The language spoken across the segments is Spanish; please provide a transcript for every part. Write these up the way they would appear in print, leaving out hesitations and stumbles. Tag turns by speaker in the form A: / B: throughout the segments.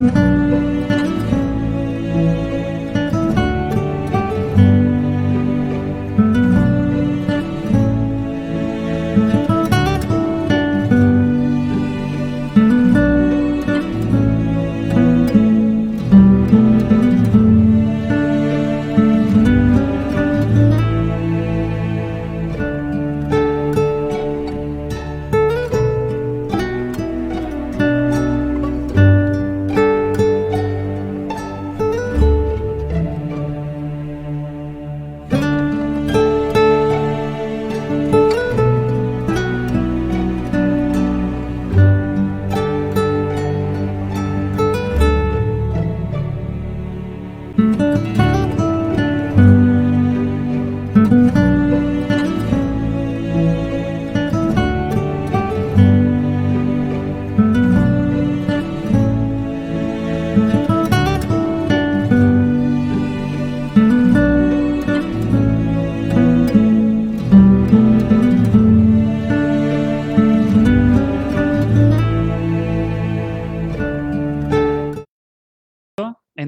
A: En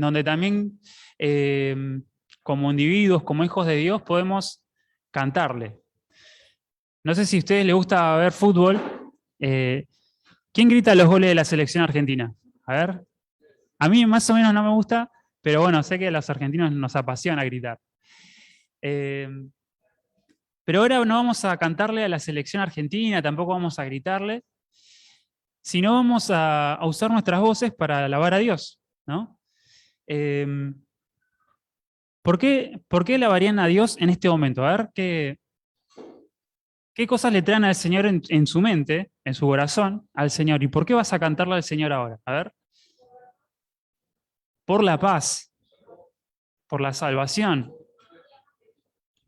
A: donde también como individuos, como hijos de Dios, podemos cantarle. No sé si a ustedes les gusta ver fútbol. ¿Quién grita los goles de la selección argentina? A ver. A mí más o menos no me gusta, pero bueno, sé que a los argentinos nos apasiona gritar. Pero ahora no vamos a cantarle a la selección argentina, tampoco vamos a gritarle, sino vamos a usar nuestras voces para alabar a Dios, ¿no? ¿Por qué alabarían a Dios en este momento? A ver, ¿qué cosas le traen al Señor en su mente, en su corazón, al Señor? ¿Y por qué vas a cantarle al Señor ahora? A ver. Por la paz, por la salvación,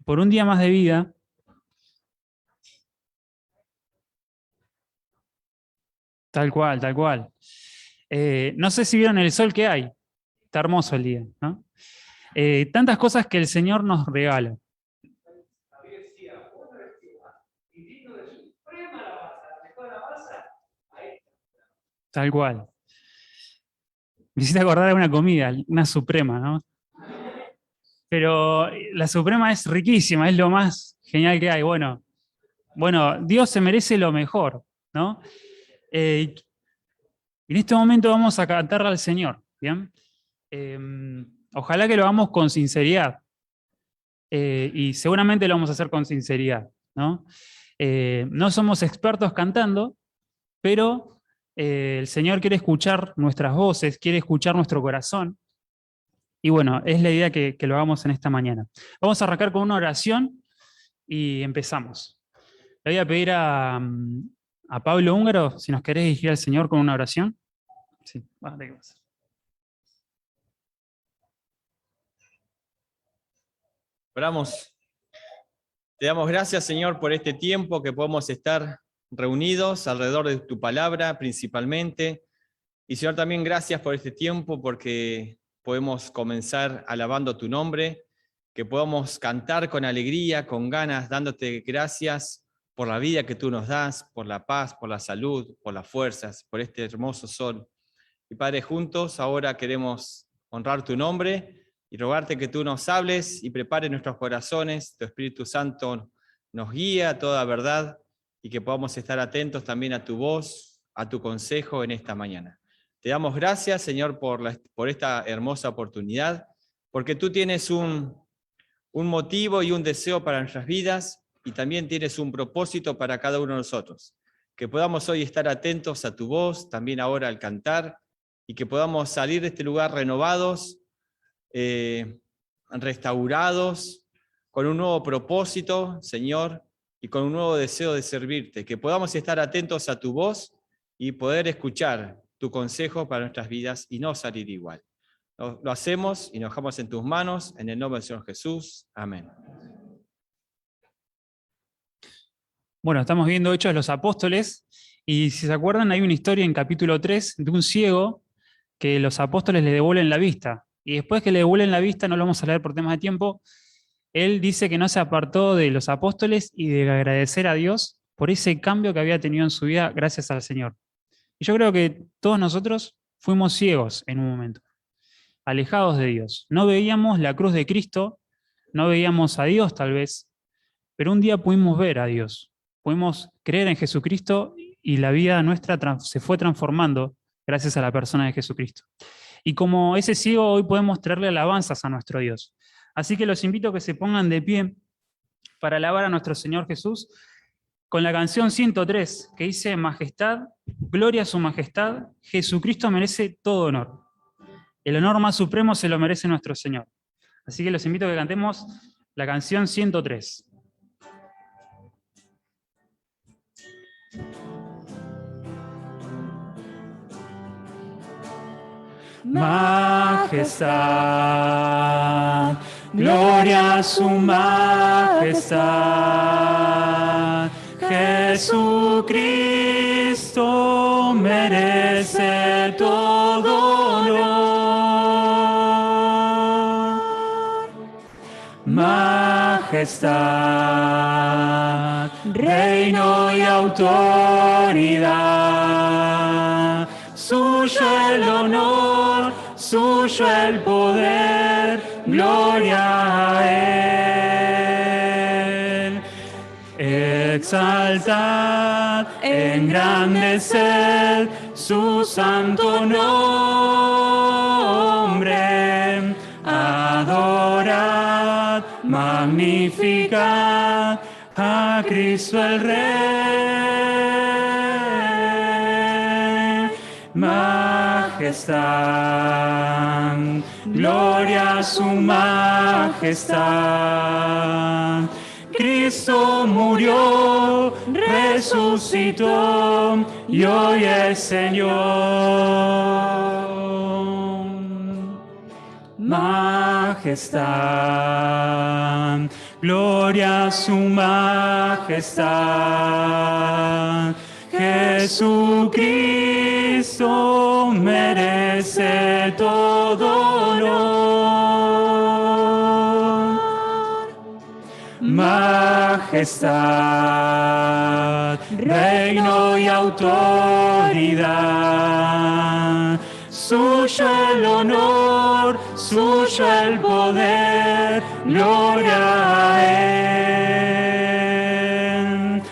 A: por un día más de vida. Tal cual, tal cual. No sé si vieron el sol que hay. Está hermoso el día, ¿no? Tantas cosas que el Señor nos regala. Tal cual. Me hiciste acordar de una comida, una suprema, ¿no? Pero la suprema es riquísima, es lo más genial que hay. Bueno, Dios se merece lo mejor, ¿no? En este momento vamos a cantarle al Señor, ¿bien? Ojalá que lo hagamos con sinceridad. Y seguramente lo vamos a hacer con sinceridad, ¿no? No somos expertos cantando, pero el Señor quiere escuchar nuestras voces, quiere escuchar nuestro corazón. Y bueno, es la idea que lo hagamos en esta mañana. Vamos a arrancar con una oración y empezamos. Le voy a pedir a Pablo Húngaro, si nos querés dirigir al Señor con una oración. Sí, bájate que vas.
B: Oramos. Te damos gracias, Señor, por este tiempo que podemos estar reunidos alrededor de tu palabra principalmente. Y, Señor, también gracias por este tiempo porque podemos comenzar alabando tu nombre, que podamos cantar con alegría, con ganas, dándote gracias por la vida que tú nos das, por la paz, por la salud, por las fuerzas, por este hermoso sol. Y, Padre, juntos ahora queremos honrar tu nombre y rogarte que tú nos hables y prepares nuestros corazones, tu Espíritu Santo nos guía a toda verdad y que podamos estar atentos también a tu voz, a tu consejo en esta mañana. Te damos gracias, Señor, por esta hermosa oportunidad, porque tú tienes un motivo y un deseo para nuestras vidas y también tienes un propósito para cada uno de nosotros. Que podamos hoy estar atentos a tu voz, también ahora al cantar, y que podamos salir de este lugar renovados, restaurados, con un nuevo propósito, Señor, y con un nuevo deseo de servirte. Que podamos estar atentos a tu voz y poder escuchar tu consejo para nuestras vidas y no salir igual. Lo hacemos y nos dejamos en tus manos, en el nombre del Señor Jesús. Amén.
A: Bueno, estamos viendo Hechos de los Apóstoles, y si se acuerdan, hay una historia en capítulo 3 de un ciego que los apóstoles le devuelven la vista. Y después que le devuelven la vista, no lo vamos a leer por temas de tiempo, él dice que no se apartó de los apóstoles y de agradecer a Dios por ese cambio que había tenido en su vida gracias al Señor. Y yo creo que todos nosotros fuimos ciegos en un momento, alejados de Dios. No veíamos la cruz de Cristo, no veíamos a Dios tal vez, pero un día pudimos ver a Dios, pudimos creer en Jesucristo y la vida nuestra se fue transformando gracias a la persona de Jesucristo. Y como ese ciego, hoy podemos traerle alabanzas a nuestro Dios. Así que los invito a que se pongan de pie para alabar a nuestro Señor Jesús con la canción 103, que dice: Majestad, gloria a su majestad, Jesucristo merece todo honor. El honor más supremo se lo merece nuestro Señor. Así que los invito a que cantemos la canción 103. Majestad, gloria a su majestad, Jesucristo merece todo honor. Majestad, reino y autoridad, suyo el honor, suyo el poder, gloria a Él. Exaltad, engrandeced su santo nombre, adorad, magnificad a Cristo el Rey. Majestad, gloria a su majestad. Cristo murió, resucitó y hoy es Señor. Majestad, gloria a su majestad. Jesucristo merece todo honor. Majestad, reino y autoridad, suyo el honor, suyo el poder, gloria a Él.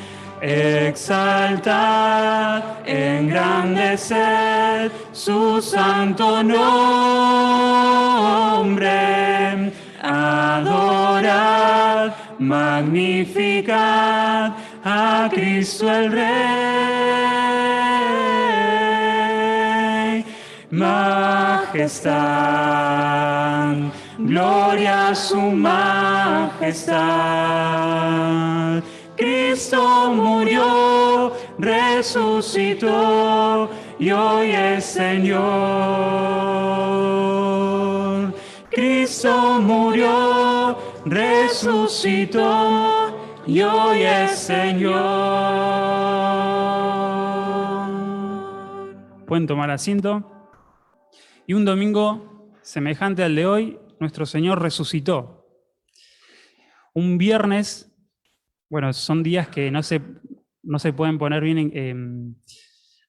A: Exaltad, engrandeced su santo nombre, adorad, magnificad a Cristo el Rey. Majestad, gloria a su majestad. Cristo murió, resucitó y hoy es Señor. Cristo murió, resucitó y hoy es Señor. Pueden tomar asiento. Y un domingo semejante al de hoy, nuestro Señor resucitó. Un viernes, bueno, son días que no se pueden poner bien,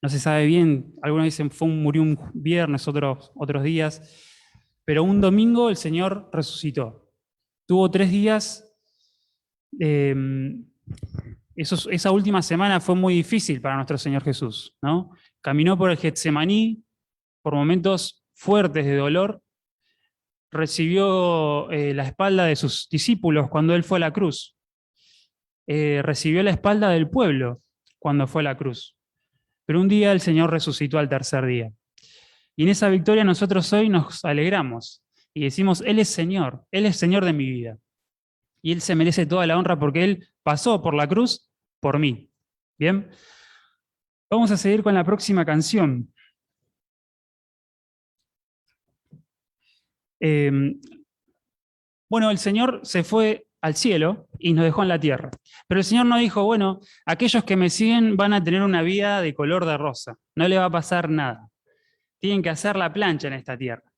A: no se sabe bien. Algunos dicen murió un viernes, otros días. Pero un domingo el Señor resucitó. Tuvo 3 días. Esa última semana fue muy difícil para nuestro Señor Jesús, ¿no? Caminó por el Getsemaní, por momentos fuertes de dolor. Recibió la espalda de sus discípulos cuando Él fue a la cruz. Recibió la espalda del pueblo cuando fue a la cruz. Pero un día el Señor resucitó al 3er día. Y en esa victoria nosotros hoy nos alegramos y decimos: Él es Señor de mi vida. Y Él se merece toda la honra porque Él pasó por la cruz por mí. ¿Bien? Vamos a seguir con la próxima canción. Bueno, el Señor se fue al cielo y nos dejó en la tierra. Pero el Señor no dijo: bueno, aquellos que me siguen van a tener una vida de color de rosa. No le va a pasar nada. Tienen que hacer la plancha en esta tierra.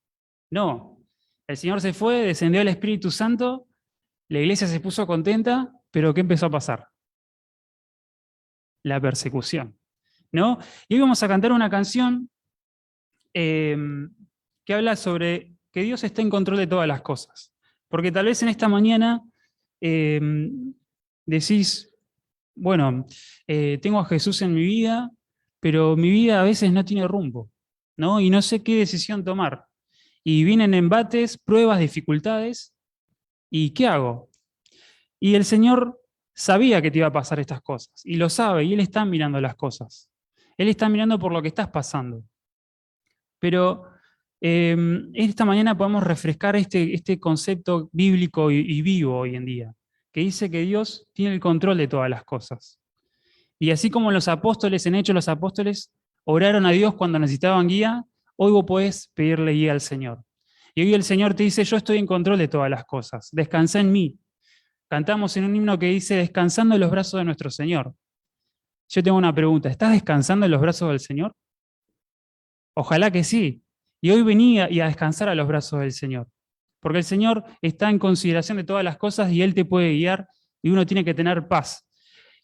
A: No. El Señor se fue, descendió el Espíritu Santo, la iglesia se puso contenta, pero ¿qué empezó a pasar? La persecución, ¿no? Y hoy vamos a cantar una canción que habla sobre que Dios está en control de todas las cosas. Porque tal vez en esta mañana decís, bueno, tengo a Jesús en mi vida, pero mi vida a veces no tiene rumbo, ¿no? Y no sé qué decisión tomar. Y vienen embates, pruebas, dificultades, ¿y qué hago? Y el Señor sabía que te iba a pasar estas cosas, y lo sabe, y Él está mirando las cosas. Él está mirando por lo que estás pasando. Pero esta mañana podemos refrescar este concepto bíblico y vivo hoy en día, que dice que Dios tiene el control de todas las cosas. Y así como los apóstoles, en Hechos los apóstoles oraron a Dios cuando necesitaban guía, hoy vos podés pedirle guía al Señor. Y hoy el Señor te dice, yo estoy en control de todas las cosas, descansa en mí. Cantamos en un himno que dice, descansando en los brazos de nuestro Señor. Yo tengo una pregunta, ¿estás descansando en los brazos del Señor? Ojalá que sí. Y hoy venía y a descansar a los brazos del Señor. Porque el Señor está en consideración de todas las cosas y Él te puede guiar y uno tiene que tener paz.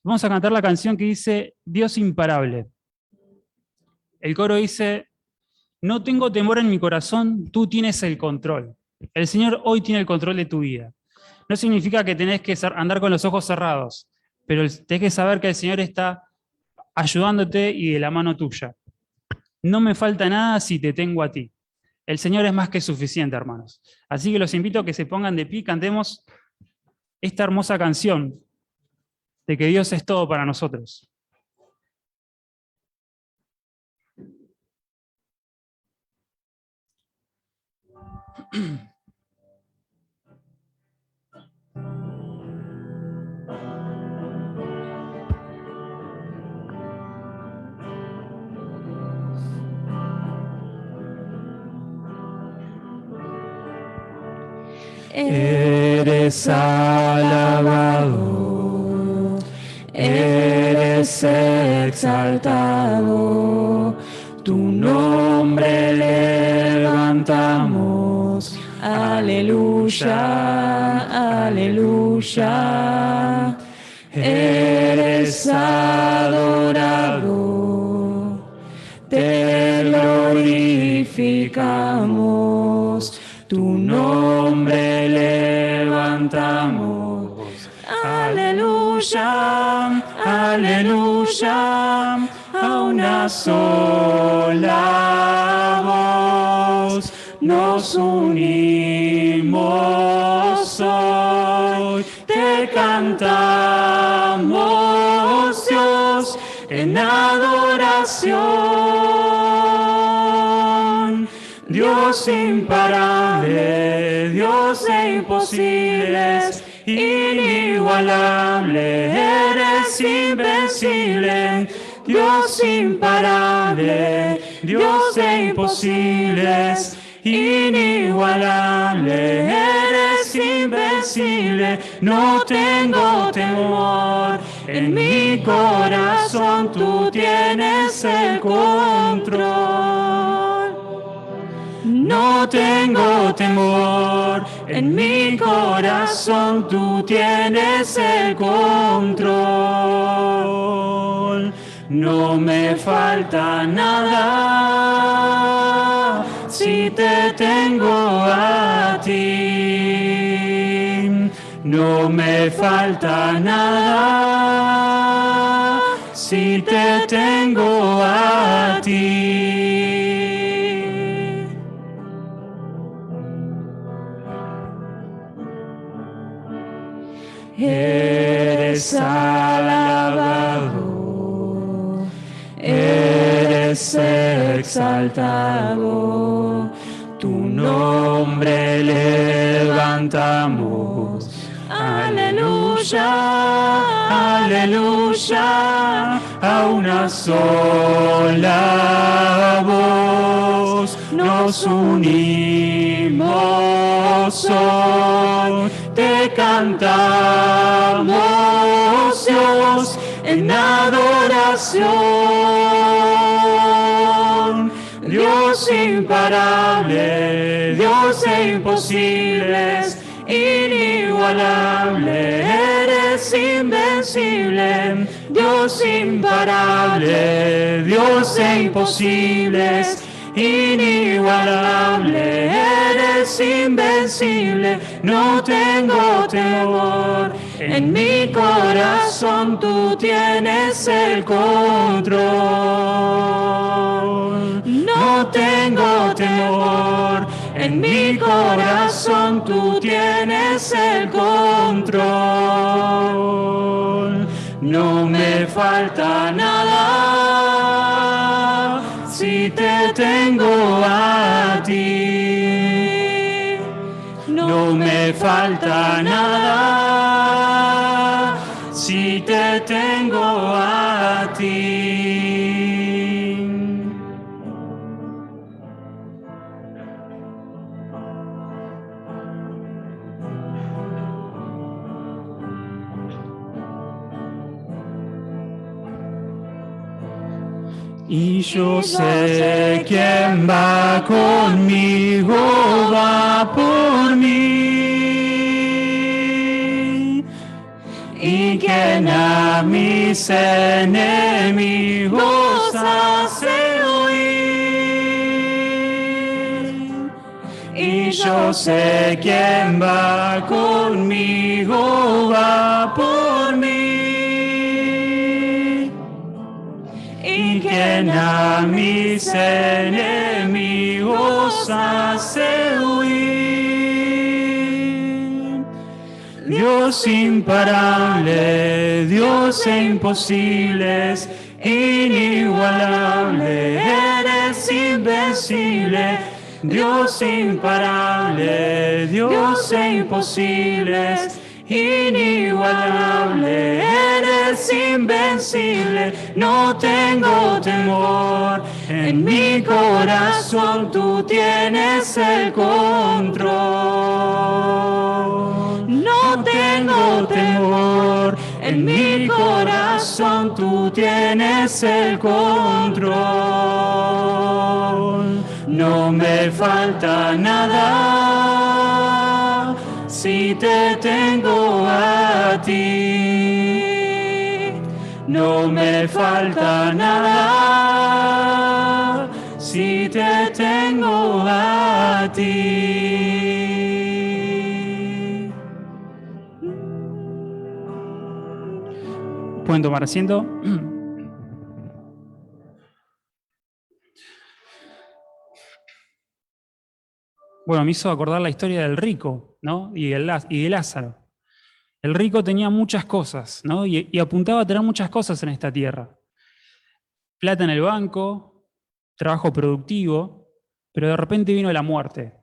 A: Vamos a cantar la canción que dice, Dios imparable. El coro dice, no tengo temor en mi corazón, tú tienes el control. El Señor hoy tiene el control de tu vida. No significa que tenés que andar con los ojos cerrados, pero tenés que saber que el Señor está ayudándote y de la mano tuya. No me falta nada si te tengo a ti. El Señor es más que suficiente, hermanos. Así que los invito a que se pongan de pie y cantemos esta hermosa canción de que Dios es todo para nosotros.
C: Eres alabado, eres exaltado, tu nombre levantamos, aleluya, aleluya. Eres adorado, te glorificamos, tu nombre levantamos. Aleluya, aleluya, a una sola voz nos unimos hoy. Te cantamos, Dios, en adoración. Dios imparable, Dios de imposibles, inigualable, eres invencible. Dios imparable, Dios de imposibles, inigualable, eres invencible. No tengo temor, en mi corazón tú tienes el control. No tengo temor, en mi corazón tú tienes el control. No me falta nada si te tengo a ti. No me falta nada si te tengo a ti. Eres alabado, eres exaltado, tu nombre levantamos. Aleluya, aleluya, a una sola voz nos unimos hoy. Te cantamos, Dios, en adoración. Dios imparable, Dios de imposibles, inigualable, eres invencible. Dios imparable, Dios de imposibles, inigualable, eres invencible, no tengo temor. En mi corazón tú tienes el control. No tengo temor. En mi corazón tú tienes el control. No me falta nada si te tengo a ti. No me falta nada si te tengo a ti. Y yo sé quién va conmigo, va por mí. Y quien a mis enemigos hace huir. Y yo sé quién va conmigo, va por mí. Y quien a mis enemigos hace huir. Dios imparable, Dios de imposibles, inigualable, eres invencible. Dios imparable, Dios de imposibles, inigualable, eres invencible, no tengo temor. En mi corazón tú tienes el control. No tengo temor. En mi corazón tú tienes el control. No me falta nada si te tengo a ti. No me falta nada si te tengo a ti.
A: Pueden tomar asiento. Bueno, me hizo acordar la historia del rico, ¿no? y de Lázaro. El rico tenía muchas cosas, ¿no? y apuntaba a tener muchas cosas en esta tierra. Plata en el banco, trabajo productivo, pero de repente vino la muerte.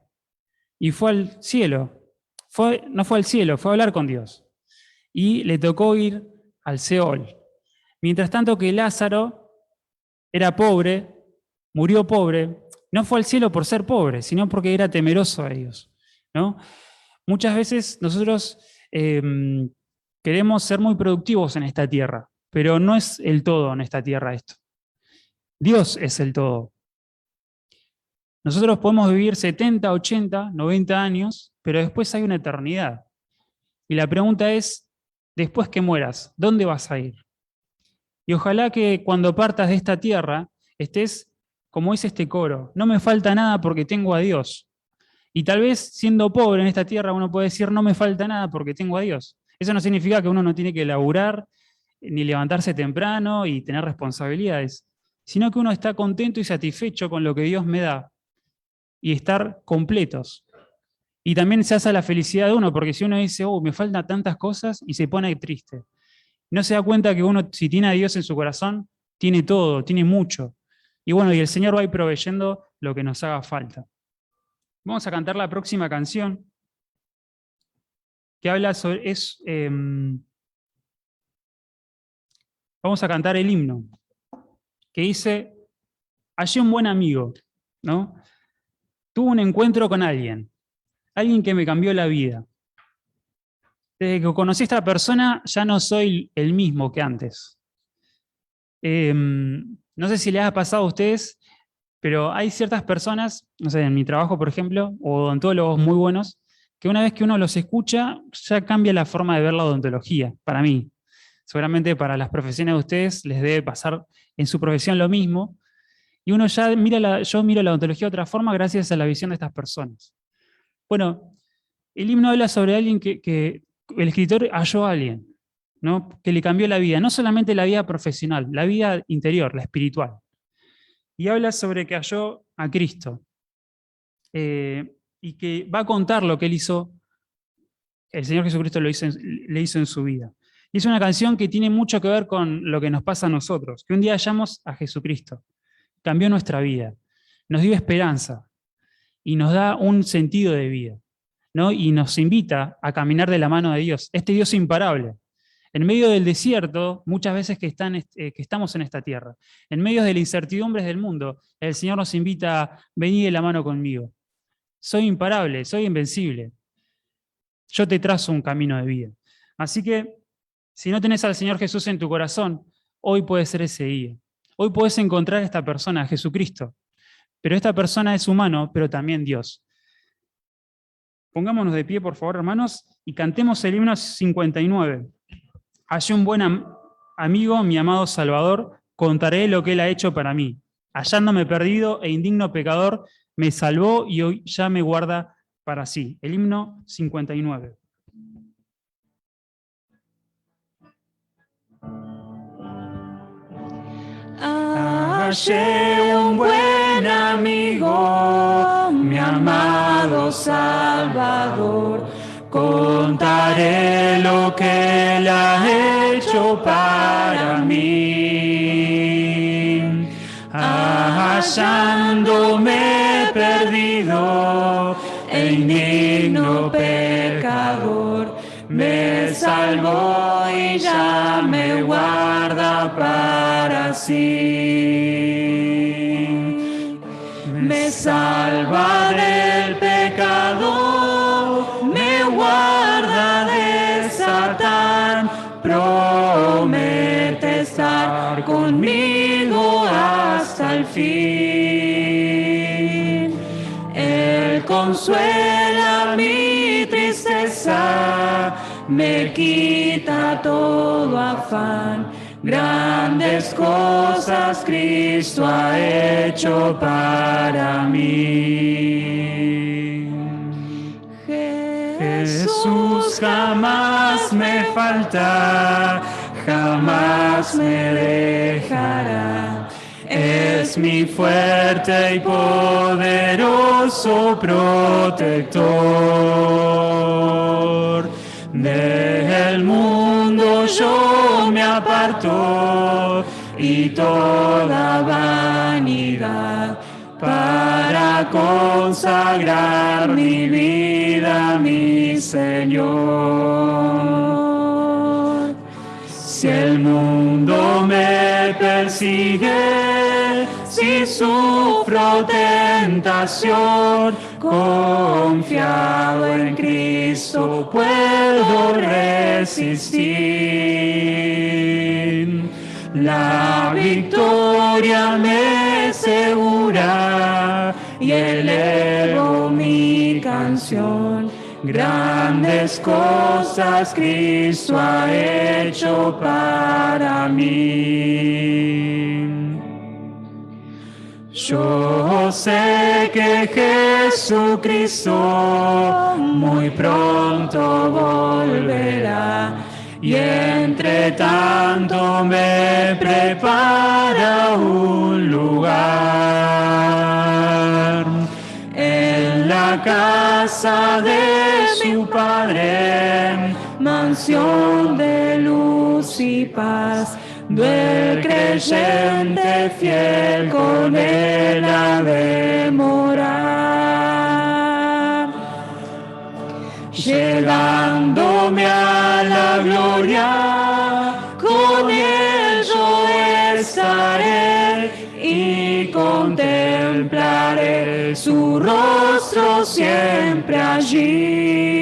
A: Y fue al cielo. No fue al cielo, fue a hablar con Dios. Y le tocó ir al Seol. Mientras tanto que Lázaro era pobre, murió pobre, no fue al cielo por ser pobre, sino porque era temeroso a Dios, ¿no? Muchas veces nosotros queremos ser muy productivos en esta tierra, pero no es el todo en esta tierra esto. Dios es el todo. Nosotros podemos vivir 70, 80, 90 años, pero después hay una eternidad. Y la pregunta es, después que mueras, ¿dónde vas a ir? Y ojalá que cuando partas de esta tierra estés, como dice este coro, no me falta nada porque tengo a Dios. Y tal vez siendo pobre en esta tierra uno puede decir no me falta nada porque tengo a Dios. Eso no significa que uno no tiene que laburar, ni levantarse temprano y tener responsabilidades, sino que uno está contento y satisfecho con lo que Dios me da y estar completos. Y también se hace la felicidad de uno, porque si uno dice, oh, me faltan tantas cosas, y se pone triste. No se da cuenta que uno, si tiene a Dios en su corazón, tiene todo, tiene mucho. Y bueno, y el Señor va a ir proveyendo lo que nos haga falta. Vamos a cantar la próxima canción, que habla sobre... vamos a cantar el himno, que dice, hallé un buen amigo, ¿no? Tuve un encuentro con alguien que me cambió la vida. Desde que conocí a esta persona ya no soy el mismo que antes. No sé si les ha pasado a ustedes, pero hay ciertas personas, no sé, en mi trabajo, por ejemplo, o odontólogos muy buenos, que una vez que uno los escucha, ya cambia la forma de ver la odontología, para mí. Seguramente para las profesiones de ustedes les debe pasar en su profesión lo mismo. Y uno ya yo miro la ontología de otra forma gracias a la visión de estas personas. Bueno, el himno habla sobre alguien que el escritor halló a alguien, ¿no? Que le cambió la vida, no solamente la vida profesional, la vida interior, la espiritual. Y habla sobre que halló a Cristo y que va a contar lo que él hizo, el Señor Jesucristo le hizo en su vida. Y es una canción que tiene mucho que ver con lo que nos pasa a nosotros, que un día hallamos a Jesucristo, cambió nuestra vida, nos dio esperanza y nos da un sentido de vida, ¿no? Y nos invita a caminar de la mano de Dios, este Dios imparable. En medio del desierto, muchas veces que estamos en esta tierra, en medio de las incertidumbres del mundo, el Señor nos invita a venir de la mano conmigo. Soy imparable, soy invencible. Yo te trazo un camino de vida. Así que, si no tenés al Señor Jesús en tu corazón, hoy puede ser ese día. Hoy podés encontrar a esta persona, a Jesucristo. Pero esta persona es humano, pero también Dios. Pongámonos de pie, por favor, hermanos, y cantemos el himno 59. Hallé un buen amigo, mi amado Salvador, contaré lo que Él ha hecho para mí. Hallándome perdido e indigno pecador, me salvó y hoy ya me guarda para sí. El himno 59.
C: Hallé un buen amigo, mi amado Salvador, contaré lo que Él ha hecho para mí. Hallándome perdido e indigno pecador, me salvó y ya me guarda para sí. Me salva del pecado, me guarda de Satán, promete estar conmigo hasta el fin. Él consuela mi tristeza, me quita todo afán. Grandes cosas Cristo ha hecho para mí. Jesús jamás me falta, jamás me dejará. Es mi fuerte y poderoso protector. Del mundo yo me aparto y toda vanidad para consagrar mi vida a mi Señor. Si el mundo me persigue, si sufro tentación, confiado en Cristo puedo resistir. La victoria me asegura y elevo mi canción. Grandes cosas Cristo ha hecho para mí. Yo sé que Jesucristo muy pronto volverá y entre tanto me prepara un lugar en la casa de su Padre, mansión de luz y paz. Del creyente fiel con Él ha de morar. Llegándome a la gloria, con Él yo estaré y contemplaré su rostro siempre allí.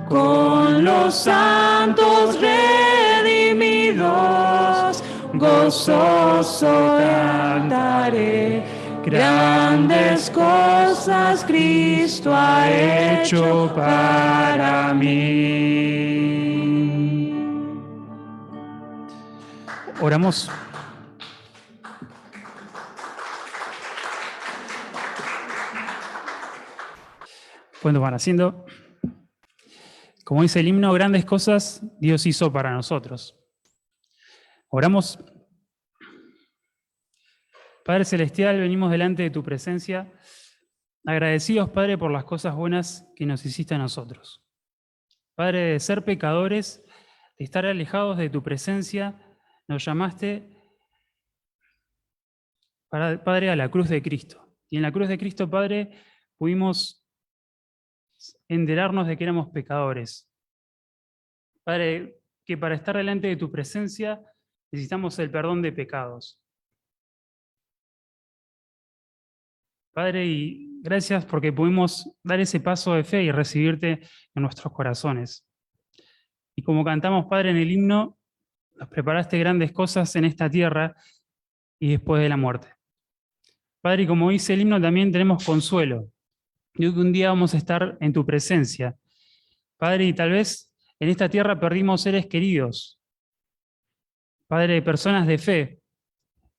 C: Con los santos redimidos, gozoso cantaré. Grandes cosas Cristo ha hecho para mí.
A: Oramos. Pueden tomar asiento. Como dice el himno, grandes cosas Dios hizo para nosotros. Oramos. Padre Celestial, venimos delante de tu presencia, agradecidos, Padre, por las cosas buenas que nos hiciste a nosotros. Padre, de ser pecadores, de estar alejados de tu presencia, nos llamaste, Padre, a la cruz de Cristo. Y en la cruz de Cristo, Padre, pudimos enterarnos de que éramos pecadores. Padre, que para estar delante de tu presencia necesitamos el perdón de pecados. Padre, y gracias porque pudimos dar ese paso de fe y recibirte en nuestros corazones. Y como cantamos, Padre, en el himno, nos preparaste grandes cosas en esta tierra y después de la muerte. Padre, y como dice el himno, también tenemos consuelo. Yo que un día vamos a estar en tu presencia. Padre, y tal vez en esta tierra perdimos seres queridos. Padre, personas de fe.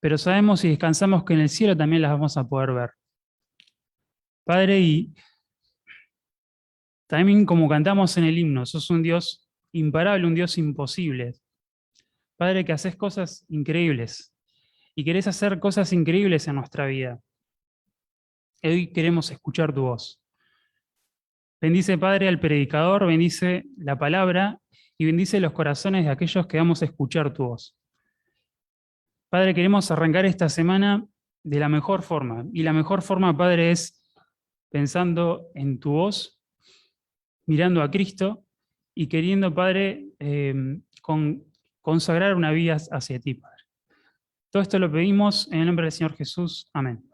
A: Pero sabemos y descansamos que en el cielo también las vamos a poder ver. Padre, y también como cantamos en el himno, sos un Dios imparable, un Dios imposible. Padre, que haces cosas increíbles y querés hacer cosas increíbles en nuestra vida. Hoy queremos escuchar tu voz. Bendice, Padre, al predicador, bendice la palabra y bendice los corazones de aquellos que vamos a escuchar tu voz. Padre, queremos arrancar esta semana de la mejor forma. Y la mejor forma, Padre, es pensando en tu voz, mirando a Cristo y queriendo, Padre, consagrar una vida hacia ti, Padre. Todo esto lo pedimos en el nombre del Señor Jesús. Amén.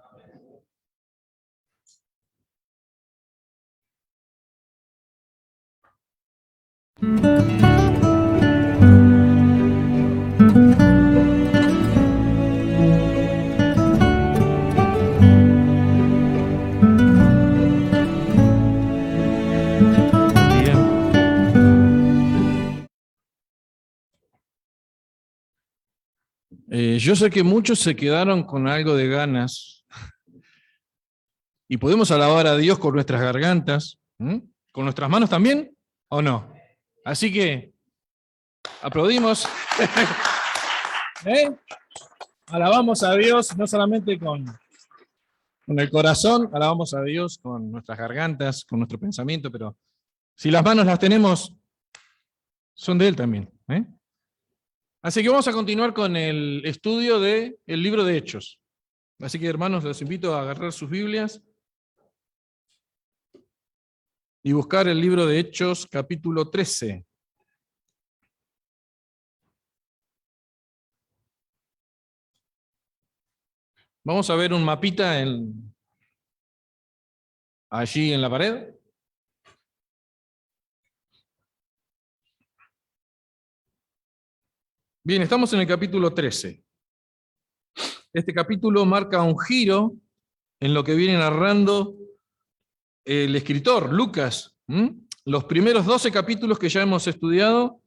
D: Yo sé que muchos se quedaron con algo de ganas y podemos alabar a Dios con nuestras gargantas, con nuestras manos también, ¿o no? Así que aplaudimos. Alabamos a Dios no solamente con el corazón, alabamos a Dios con nuestras gargantas, con nuestro pensamiento, pero si las manos las tenemos, son de Él también. Así que vamos a continuar con el estudio del libro de Hechos. Así que, hermanos, los invito a agarrar sus Biblias y buscar el libro de Hechos, capítulo 13. Vamos a ver un mapita allí en la pared. Bien, estamos en el capítulo 13. Este capítulo marca un giro en lo que viene narrando el escritor, Lucas. Los primeros 12 capítulos que ya hemos estudiado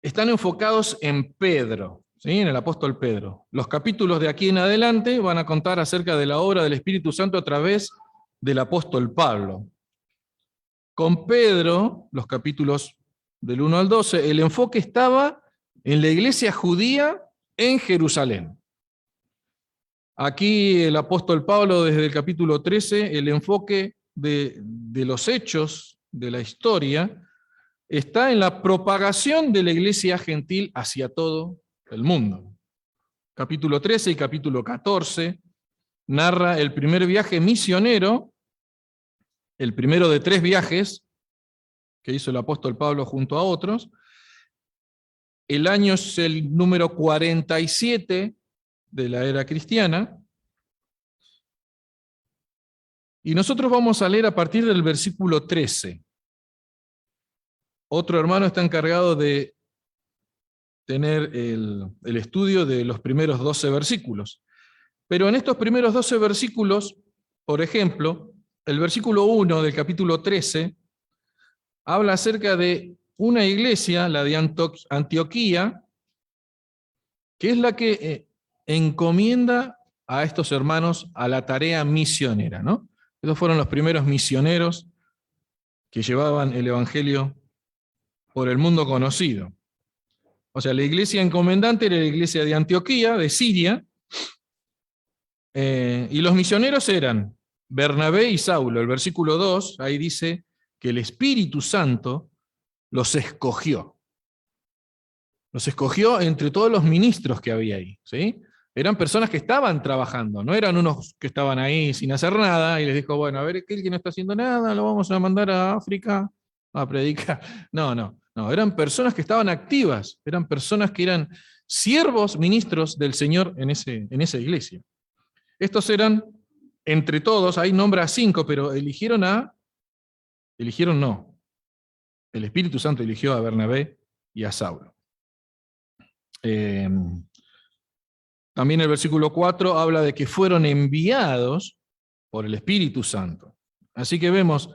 D: están enfocados en Pedro, ¿sí? En el apóstol Pedro. Los capítulos de aquí en adelante van a contar acerca de la obra del Espíritu Santo a través del apóstol Pablo. Con Pedro, los capítulos del 1 al 12, el enfoque estaba en la iglesia judía en Jerusalén. Aquí el apóstol Pablo, desde el capítulo 13, el enfoque de los hechos, de la historia, está en la propagación de la iglesia gentil hacia todo el mundo. Capítulo 13 y capítulo 14 narra el primer viaje misionero, el primero de 3 viajes que hizo el apóstol Pablo junto a otros. El año es el número 47 de la era cristiana. Y nosotros vamos a leer a partir del versículo 13. Otro hermano está encargado de tener el estudio de los primeros 12 versículos. Pero en estos primeros 12 versículos, por ejemplo, el versículo 1 del capítulo 13 habla acerca de una iglesia, la de Antioquía, que es la que encomienda a estos hermanos a la tarea misionera, ¿no? Estos fueron los primeros misioneros que llevaban el Evangelio por el mundo conocido. O sea, la iglesia encomendante era la iglesia de Antioquía, de Siria, y los misioneros eran Bernabé y Saulo. El versículo 2, ahí dice que el Espíritu Santo los escogió. Los escogió entre todos los ministros que había ahí, ¿sí? Eran personas que estaban trabajando, no eran unos que estaban ahí sin hacer nada y les dijo, bueno, a ver, aquel que no está haciendo nada, lo vamos a mandar a África a predicar. No, eran personas que estaban activas, eran personas que eran siervos, ministros del Señor en esa iglesia. Estos eran, entre todos, ahí nombra a 5, pero eligieron no. El Espíritu Santo eligió a Bernabé y a Saulo. También el versículo 4 habla de que fueron enviados por el Espíritu Santo. Así que vemos,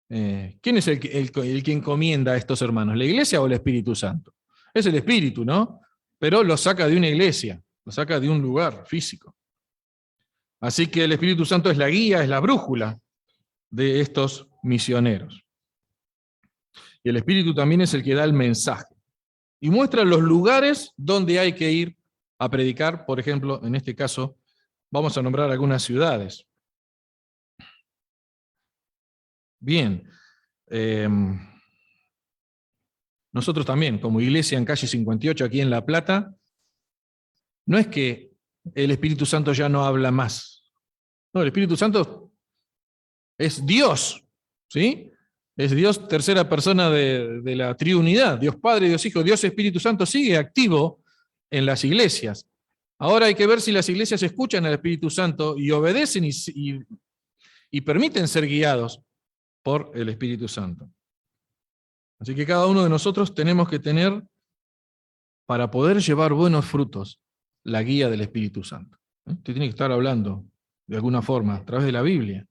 D: ¿quién es el que encomienda a estos hermanos? ¿La iglesia o el Espíritu Santo? Es el Espíritu, ¿no? Pero lo saca de una iglesia, lo saca de un lugar físico. Así que el Espíritu Santo es la guía, es la brújula de estos misioneros. Y el Espíritu también es el que da el mensaje. Y muestra los lugares donde hay que ir a predicar. Por ejemplo, en este caso, vamos a nombrar algunas ciudades. Bien. Nosotros también, como iglesia en calle 58, aquí en La Plata, no es que el Espíritu Santo ya no habla más. No, el Espíritu Santo es Dios, ¿sí? Es Dios, tercera persona de la triunidad. Dios Padre, Dios Hijo, Dios Espíritu Santo sigue activo en las iglesias. Ahora hay que ver si las iglesias escuchan al Espíritu Santo y obedecen y permiten ser guiados por el Espíritu Santo. Así que cada uno de nosotros tenemos que tener, para poder llevar buenos frutos, la guía del Espíritu Santo. Usted tiene que estar hablando de alguna forma, a través de la Biblia,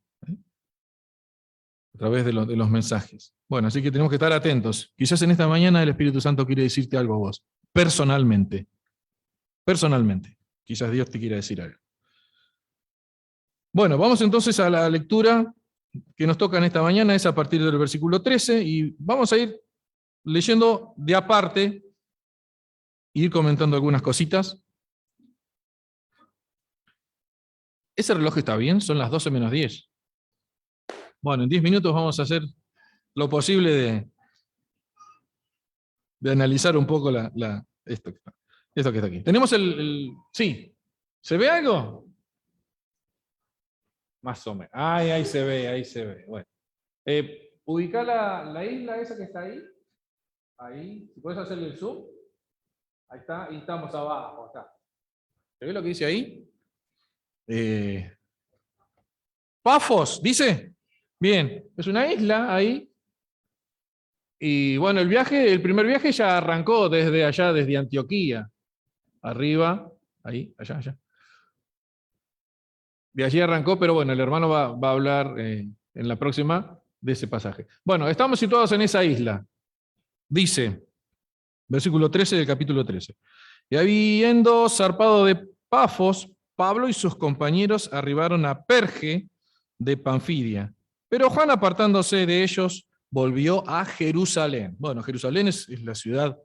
D: a través de los mensajes. Bueno, así que tenemos que estar atentos. Quizás en esta mañana el Espíritu Santo quiere decirte algo a vos, personalmente. Personalmente. Quizás Dios te quiera decir algo. Bueno, vamos entonces a la lectura que nos toca en esta mañana, es a partir del versículo 13, y vamos a ir leyendo de aparte, ir comentando algunas cositas. ¿Ese reloj está bien? Son las 12 menos 10. Bueno, en 10 minutos vamos a hacer lo posible de analizar un poco esto que está aquí. Tenemos sí. ¿Se ve algo? Más o menos. Ahí se ve. Bueno. Ubica la isla esa que está ahí. Ahí. Si puedes hacerle el zoom. Ahí está. Y estamos abajo. Acá. ¿Se ve lo que dice ahí? Pafos, dice. Bien. Es una isla ahí. Y bueno, el primer viaje ya arrancó desde allá, desde Antioquía. Arriba. Ahí, allá. De allí arrancó, pero bueno, el hermano va a hablar en la próxima de ese pasaje. Bueno, estamos situados en esa isla. Dice, versículo 13 del capítulo 13. Y habiendo zarpado de Pafos, Pablo y sus compañeros arribaron a Perge de Panfilia. Pero Juan, apartándose de ellos, volvió a Jerusalén. Bueno, Jerusalén es la ciudad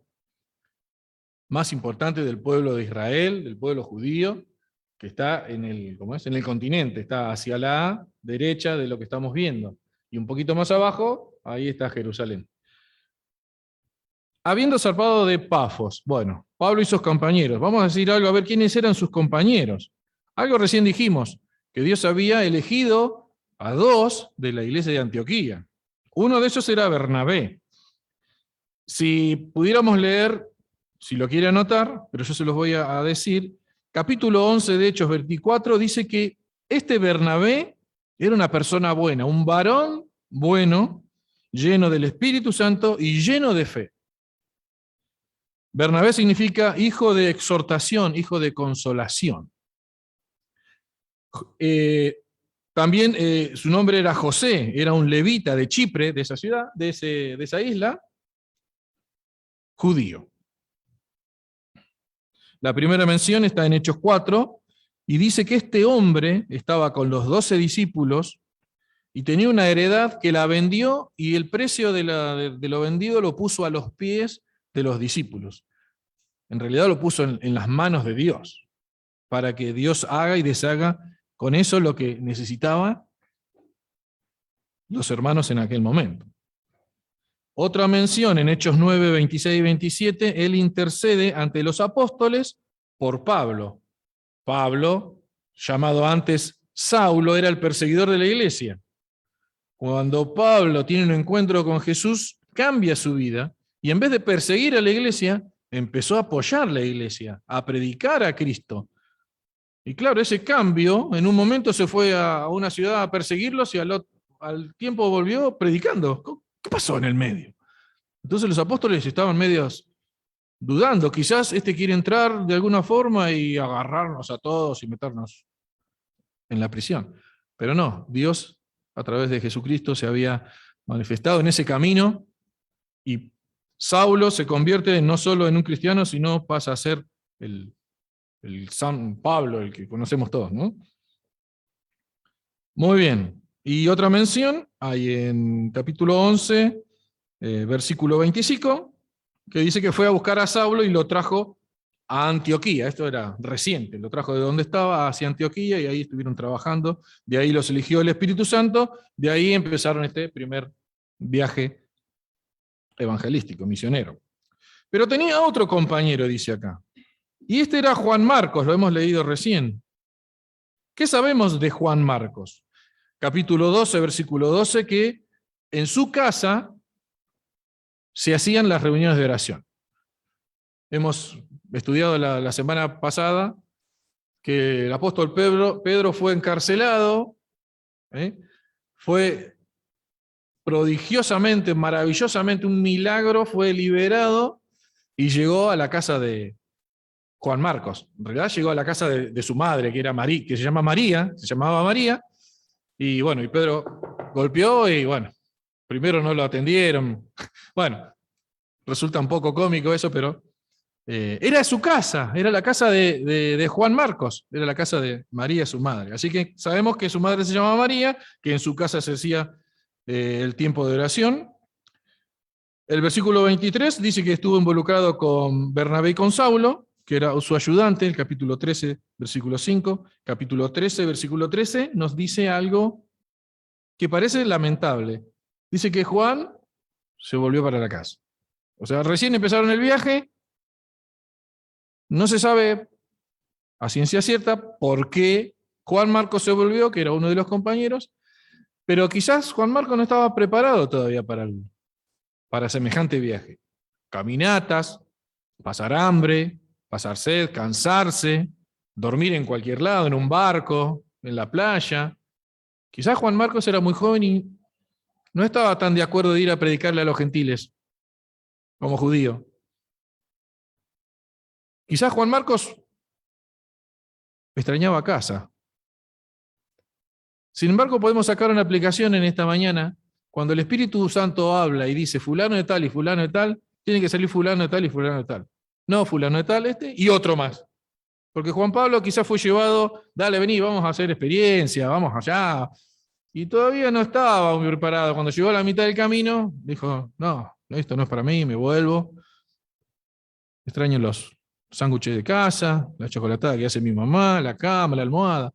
D: más importante del pueblo de Israel, del pueblo judío, que está en el continente, está hacia la derecha de lo que estamos viendo. Y un poquito más abajo, ahí está Jerusalén. Habiendo zarpado de Pafos, bueno, Pablo y sus compañeros, vamos a decir algo, a ver quiénes eran sus compañeros. Algo recién dijimos, que Dios había elegido a 2 de la iglesia de Antioquía. Uno de ellos era Bernabé. Si pudiéramos leer, si lo quiere anotar, pero yo se los voy a decir, capítulo 11 de Hechos 24 dice que este Bernabé era una persona buena, un varón bueno, lleno del Espíritu Santo y lleno de fe. Bernabé significa hijo de exhortación, hijo de consolación. También su nombre era José, era un levita de Chipre, de esa ciudad, de esa isla, judío. La primera mención está en Hechos 4, y dice que este hombre estaba con los 12 discípulos, y tenía una heredad que la vendió y el precio de lo vendido lo puso a los pies de los discípulos. En realidad lo puso en las manos de Dios, para que Dios haga y deshaga con eso lo que necesitaban los hermanos en aquel momento. Otra mención en Hechos 9, 26 y 27, él intercede ante los apóstoles por Pablo. Pablo, llamado antes Saulo, era el perseguidor de la iglesia. Cuando Pablo tiene un encuentro con Jesús, cambia su vida y en vez de perseguir a la iglesia, empezó a apoyar la iglesia, a predicar a Cristo. Y claro, ese cambio, en un momento se fue a una ciudad a perseguirlos y al tiempo volvió predicando. ¿Qué pasó en el medio? Entonces los apóstoles estaban medios dudando. Quizás quiere entrar de alguna forma y agarrarnos a todos y meternos en la prisión. Pero no, Dios a través de Jesucristo se había manifestado en ese camino y Saulo se convierte no solo en un cristiano, sino pasa a ser el San Pablo, el que conocemos todos, ¿no? Muy bien. Y otra mención hay en capítulo 11, versículo 25, que dice que fue a buscar a Saulo y lo trajo a Antioquía. Esto era reciente, lo trajo de donde estaba hacia Antioquía y ahí estuvieron trabajando. De ahí los eligió el Espíritu Santo, de ahí empezaron este primer viaje evangelístico, misionero. Pero tenía otro compañero, dice acá. Y este era Juan Marcos, lo hemos leído recién. ¿Qué sabemos de Juan Marcos? Capítulo 12, versículo 12, que en su casa se hacían las reuniones de oración. Hemos estudiado la semana pasada que el apóstol Pedro fue encarcelado, fue prodigiosamente, maravillosamente, un milagro, fue liberado y llegó a la casa de Juan Marcos. En realidad llegó a la casa de su madre, que era María, que se llamaba María, y bueno, y Pedro golpeó y bueno, primero no lo atendieron. Bueno, resulta un poco cómico eso, pero era su casa, era la casa de Juan Marcos, era la casa de María, su madre. Así que sabemos que su madre se llamaba María, que en su casa se hacía el tiempo de oración. El versículo 23 dice que estuvo involucrado con Bernabé y con Saulo, que era su ayudante. El capítulo 13, versículo 5. Capítulo 13, versículo 13 nos dice algo que parece lamentable. Dice que Juan se volvió para la casa. O sea, recién empezaron el viaje, no se sabe a ciencia cierta por qué Juan Marcos se volvió, que era uno de los compañeros, pero quizás Juan Marcos no estaba preparado todavía para semejante viaje. Caminatas, pasar hambre, pasar sed, cansarse, dormir en cualquier lado, en un barco, en la playa. Quizás Juan Marcos era muy joven y no estaba tan de acuerdo de ir a predicarle a los gentiles como judío. Quizás Juan Marcos extrañaba casa. Sin embargo, podemos sacar una aplicación en esta mañana. Cuando el Espíritu Santo habla y dice fulano de tal y fulano de tal, tiene que salir fulano de tal y fulano de tal. No fulano de tal y otro más. Porque Juan Pablo quizás fue llevado, dale, vení, vamos a hacer experiencia, vamos allá. Y todavía no estaba muy preparado. Cuando llegó a la mitad del camino, dijo, no, esto no es para mí, me vuelvo. Extraño los sándwiches de casa, la chocolatada que hace mi mamá, la cama, la almohada.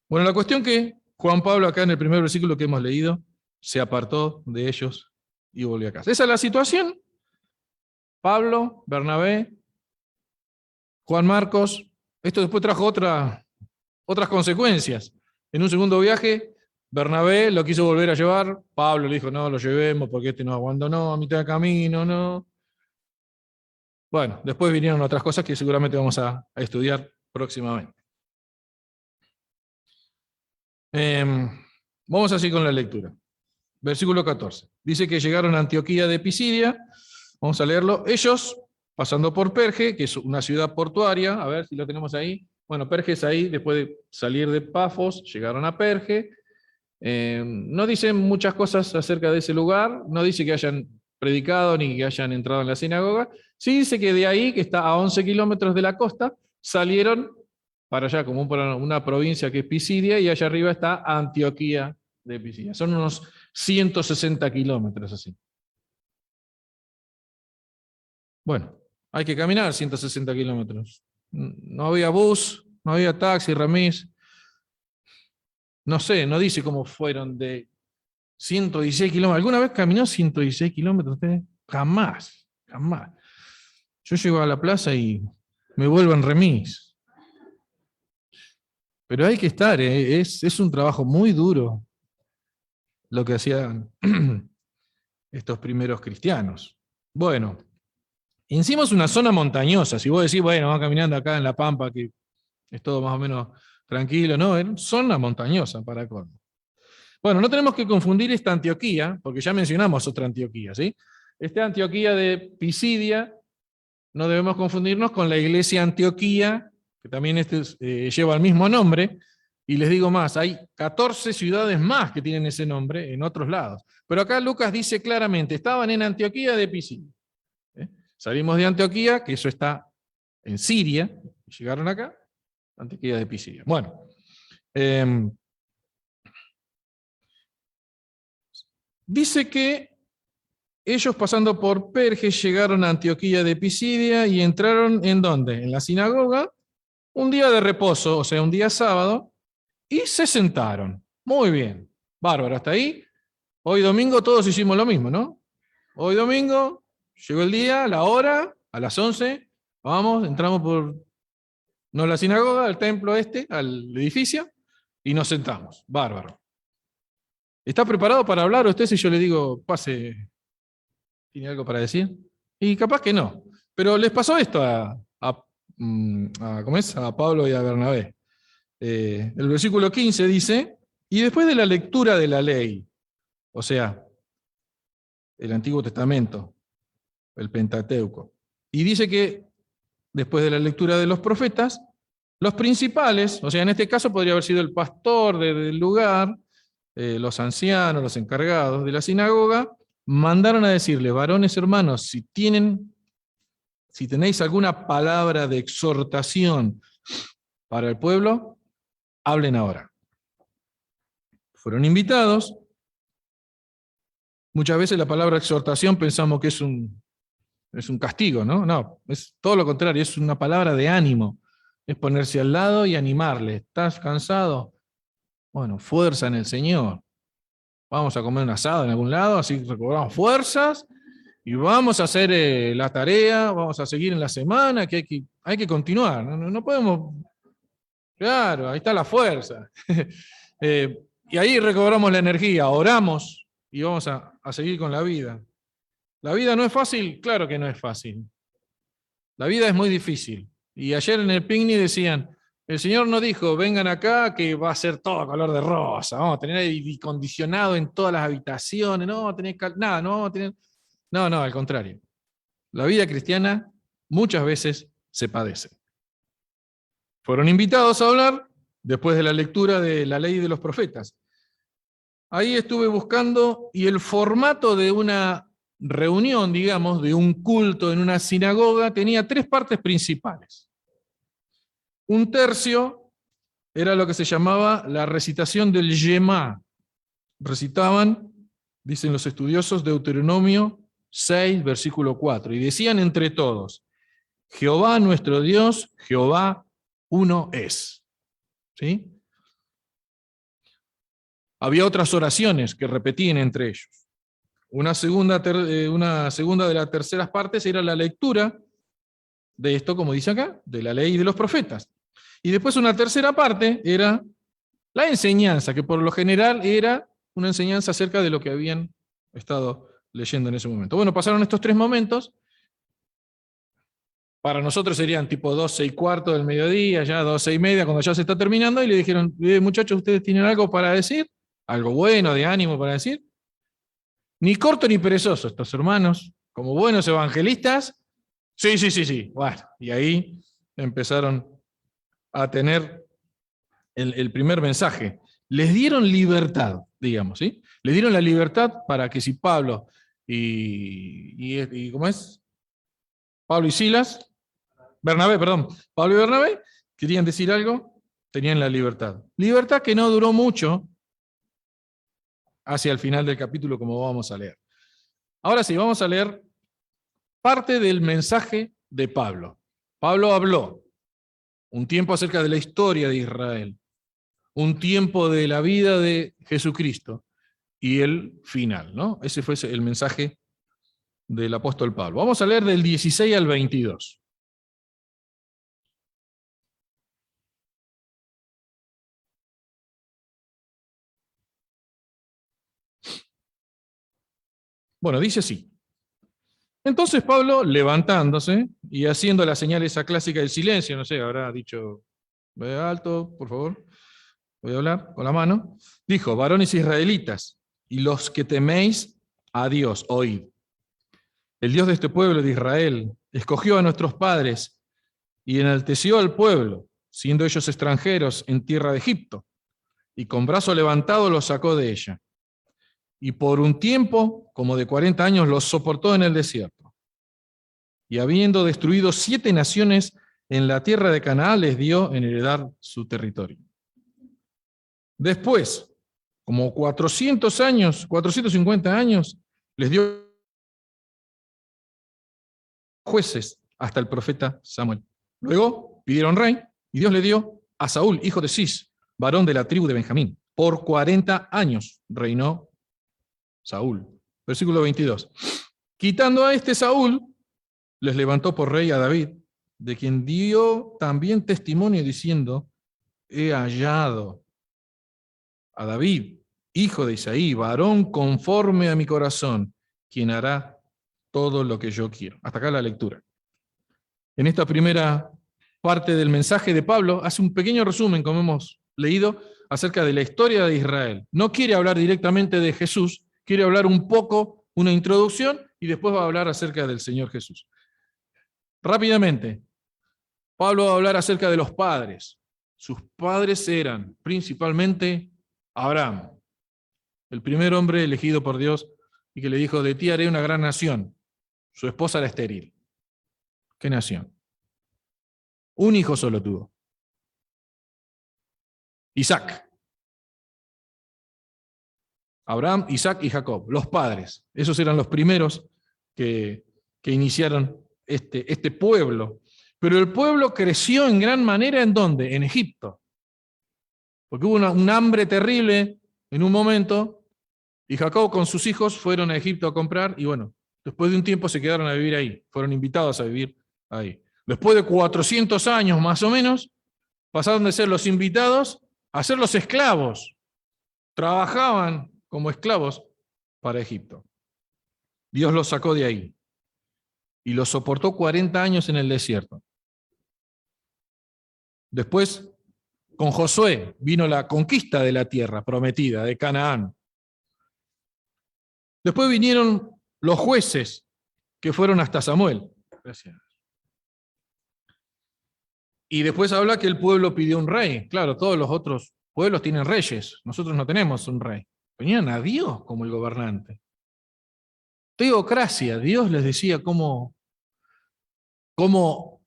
D: Bueno, la cuestión que Juan Pablo acá en el primer versículo que hemos leído, se apartó de ellos y volvió a casa. Esa es la situación. Pablo, Bernabé, Juan Marcos. Esto después trajo otras consecuencias. En un segundo viaje, Bernabé lo quiso volver a llevar. Pablo le dijo, no, lo llevemos porque nos abandonó a mitad de camino, no. Bueno, después vinieron otras cosas que seguramente vamos a estudiar próximamente. Vamos así con la lectura. Versículo 14. Dice que llegaron a Antioquía de Pisidia. Vamos a leerlo. Ellos, pasando por Perge, que es una ciudad portuaria, a ver si lo tenemos ahí. Bueno, Perge es ahí, después de salir de Pafos, llegaron a Perge. No dicen muchas cosas acerca de ese lugar, no dice que hayan predicado ni que hayan entrado en la sinagoga. Sí dice que de ahí, que está a 11 kilómetros de la costa, salieron para allá, como para una provincia que es Pisidia, y allá arriba está Antioquía de Pisidia. Son unos 160 kilómetros así. Bueno, hay que caminar 160 kilómetros. No había bus, no había taxi, remis. No sé, no dice cómo fueron de 116 kilómetros. ¿Alguna vez caminó 116 kilómetros ustedes? Jamás, jamás. Yo llego a la plaza y me vuelvo en remis. Pero hay que estar, es un trabajo muy duro lo que hacían estos primeros cristianos. Bueno, encima es una zona montañosa. Si vos decís, bueno, vamos caminando acá en La Pampa, que es todo más o menos tranquilo, no, es zona montañosa para colmo. Bueno, no tenemos que confundir esta Antioquía, porque ya mencionamos otra Antioquía, ¿sí? Esta Antioquía de Pisidia, no debemos confundirnos con la iglesia Antioquía, que también lleva el mismo nombre, y les digo más, hay 14 ciudades más que tienen ese nombre en otros lados. Pero acá Lucas dice claramente, estaban en Antioquía de Pisidia. Salimos de Antioquía, que eso está en Siria, y llegaron acá, Antioquía de Pisidia. Bueno, dice que ellos pasando por Perge llegaron a Antioquía de Pisidia y entraron ¿en dónde? En la sinagoga, un día de reposo, o sea, un día sábado, y se sentaron. Muy bien, bárbaro, hasta ahí. Hoy domingo todos hicimos lo mismo, ¿no? Hoy domingo, llegó el día, la hora, a las 11, vamos, entramos por, no la sinagoga, al templo al edificio, y nos sentamos. Bárbaro. ¿Está preparado para hablar usted si yo le digo, pase, tiene algo para decir? Y capaz que no. Pero les pasó esto ¿cómo es? A Pablo y a Bernabé. El versículo 15 dice, y después de la lectura de la ley, o sea, el Antiguo Testamento, el Pentateuco, y dice que después de la lectura de los profetas, los principales, o sea, en este caso podría haber sido el pastor del lugar, los ancianos, los encargados de la sinagoga, mandaron a decirle, varones hermanos, si tenéis alguna palabra de exhortación para el pueblo, hablen ahora. Fueron invitados. Muchas veces la palabra exhortación pensamos que es un castigo, ¿no? No, es todo lo contrario, es una palabra de ánimo. Es ponerse al lado y animarle. ¿Estás cansado? Bueno, fuerza en el Señor. Vamos a comer un asado en algún lado, así recobramos fuerzas y vamos a hacer la tarea, vamos a seguir en la semana, que hay que continuar. No podemos... Claro, ahí está la fuerza. Y ahí recobramos la energía, oramos y vamos a seguir con la vida. ¿La vida no es fácil? Claro que no es fácil. La vida es muy difícil. Y ayer en el picnic decían, el Señor no dijo, vengan acá que va a ser todo color de rosa, vamos a tener aire acondicionado en todas las habitaciones, no vamos a tener nada, no vamos a tener... No, al contrario. La vida cristiana muchas veces se padece. Fueron invitados a hablar después de la lectura de la ley de los profetas. Ahí estuve buscando y el formato de una reunión, digamos, de un culto en una sinagoga tenía 3 partes principales. Un tercio era lo que se llamaba la recitación del Yemá. Recitaban, dicen los estudiosos, Deuteronomio 6, versículo 4, y decían entre todos, Jehová nuestro Dios, Jehová uno es. ¿Sí? Había otras oraciones que repetían entre ellos. Una segunda de las terceras partes era la lectura de esto, como dice acá, de la ley de los profetas. Y después una tercera parte era la enseñanza, que por lo general era una enseñanza acerca de lo que habían estado leyendo en ese momento. Bueno, pasaron estos 3 momentos. Para nosotros serían tipo 12:15 del mediodía, ya 12:30, cuando ya se está terminando, y le dijeron, muchachos, ¿ustedes tienen algo para decir? ¿Algo bueno, de ánimo para decir? Ni corto ni perezoso, estos hermanos, como buenos evangelistas, sí. Bueno, y ahí empezaron a tener el primer mensaje. Les dieron libertad, digamos, ¿sí? Les dieron la libertad para que si Pablo ¿cómo es? Pablo y Silas, Pablo y Bernabé ¿Querían decir algo? Tenían la libertad. Libertad que no duró mucho hacia el final del capítulo, como vamos a leer. Ahora sí, vamos a leer parte del mensaje de Pablo. Pablo habló un tiempo acerca de la historia de Israel, un tiempo de la vida de Jesucristo y el final, ¿no? Ese fue el mensaje del apóstol Pablo. Vamos a leer del 16 al 22. Bueno, dice así. Entonces Pablo, levantándose y haciendo la señal esa clásica del silencio, no sé, habrá dicho, alto, por favor, voy a hablar con la mano, dijo, varones israelitas, y los que teméis a Dios, oíd. El Dios de este pueblo de Israel escogió a nuestros padres y enalteció al pueblo, siendo ellos extranjeros en tierra de Egipto, y con brazo levantado los sacó de ella. Y por un tiempo, como de 40 años, los soportó en el desierto. Y habiendo destruido 7 naciones en la tierra de Canaán, les dio en heredar su territorio. Después, como 450 años, les dio jueces hasta el profeta Samuel. Luego pidieron rey, y Dios le dio a Saúl, hijo de Cis, varón de la tribu de Benjamín. Por 40 años reinó Saúl. Versículo 22. Quitando a este Saúl, les levantó por rey a David, de quien dio también testimonio diciendo, he hallado a David, hijo de Isaí, varón conforme a mi corazón, quien hará todo lo que yo quiero. Hasta acá la lectura. En esta primera parte del mensaje de Pablo, hace un pequeño resumen, como hemos leído, acerca de la historia de Israel. No quiere hablar directamente de Jesús, quiere hablar un poco, una introducción, y después va a hablar acerca del Señor Jesús. Rápidamente, Pablo va a hablar acerca de los padres. Sus padres eran principalmente Abraham, el primer hombre elegido por Dios y que le dijo, de ti haré una gran nación. Su esposa era estéril. ¿Qué nación? Un hijo solo tuvo. Isaac. Abraham, Isaac y Jacob, los padres. Esos eran los primeros que iniciaron este pueblo. Pero el pueblo creció en gran manera ¿en dónde? En Egipto. Porque hubo un hambre terrible en un momento, y Jacob con sus hijos fueron a Egipto a comprar, y bueno, después de un tiempo se quedaron a vivir ahí, fueron invitados a vivir ahí. Después de 400 años más o menos, pasaron de ser los invitados a ser los esclavos. Trabajaban como esclavos para Egipto. Dios los sacó de ahí y los soportó 40 años en el desierto. Después, con Josué, vino la conquista de la tierra prometida, de Canaán. Después vinieron los jueces que fueron hasta Samuel. Gracias. Y después habla que el pueblo pidió un rey. Claro, todos los otros pueblos tienen reyes. Nosotros no tenemos un rey. Tenían a Dios como el gobernante. Teocracia. Dios les decía cómo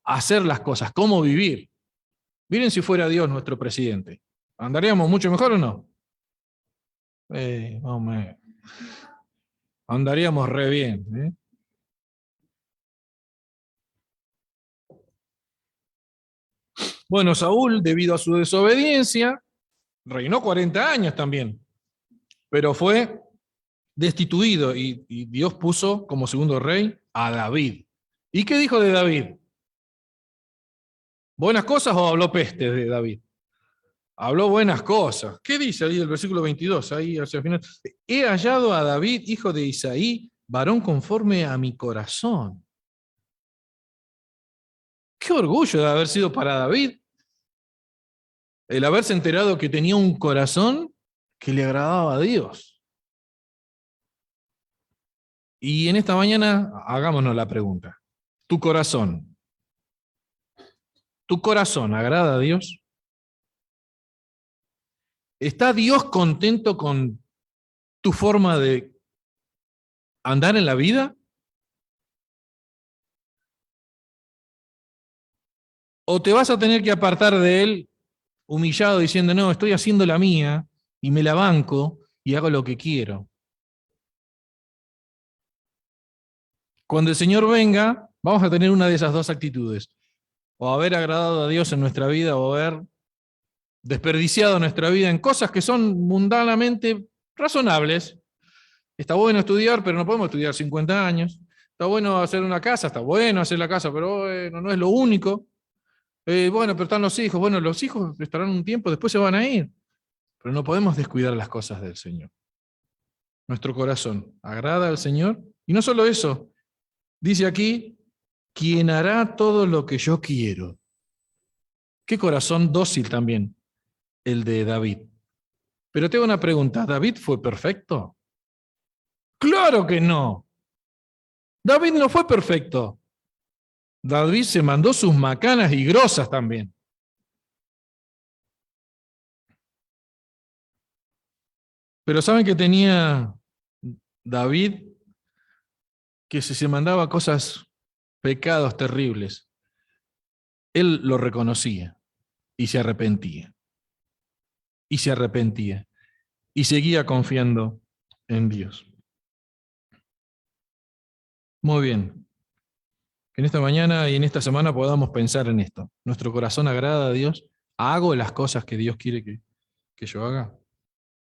D: hacer las cosas, cómo vivir. Miren si fuera Dios nuestro presidente. ¿Andaríamos mucho mejor o no? Andaríamos re bien. Bueno, Saúl, debido a su desobediencia, reinó 40 años también, pero fue destituido y Dios puso como segundo rey a David. ¿Y qué dijo de David? ¿Buenas cosas o habló peste de David? Habló buenas cosas. ¿Qué dice ahí el versículo 22? Ahí hacia el final. He hallado a David, hijo de Isaí, varón conforme a mi corazón. Qué orgullo de haber sido para David el haberse enterado que tenía un corazón que le agradaba a Dios. Y en esta mañana hagámonos la pregunta. ¿Tu corazón agrada a Dios? ¿Está Dios contento con tu forma de andar en la vida? o te vas a tener que apartar de él humillado diciendo, no, estoy haciendo la mía y me la banco y hago lo que quiero. Cuando el Señor venga, vamos a tener una de esas dos actitudes. O haber agradado a Dios en nuestra vida o haber desperdiciado nuestra vida en cosas que son mundanamente razonables. Está bueno estudiar, pero no podemos estudiar 50 años. Está bueno hacer una casa, está bueno hacer la casa, pero bueno, no es lo único. Bueno, pero están los hijos. Bueno, los hijos estarán un tiempo, después se van a ir. Pero no podemos descuidar las cosas del Señor. Nuestro corazón agrada al Señor. Y no solo eso, dice aquí, quien hará todo lo que yo quiero. Qué corazón dócil también, el de David. Pero tengo una pregunta, ¿David fue perfecto? ¡Claro que no! David no fue perfecto. David se mandó sus macanas y grosas también. Pero ¿saben qué tenía David? Que si se mandaba cosas, pecados terribles, él lo reconocía y se arrepentía. Y se arrepentía. Y seguía confiando en Dios. Muy bien. Que en esta mañana y en esta semana podamos pensar en esto. ¿Nuestro corazón agrada a Dios? ¿Hago las cosas que Dios quiere que yo haga?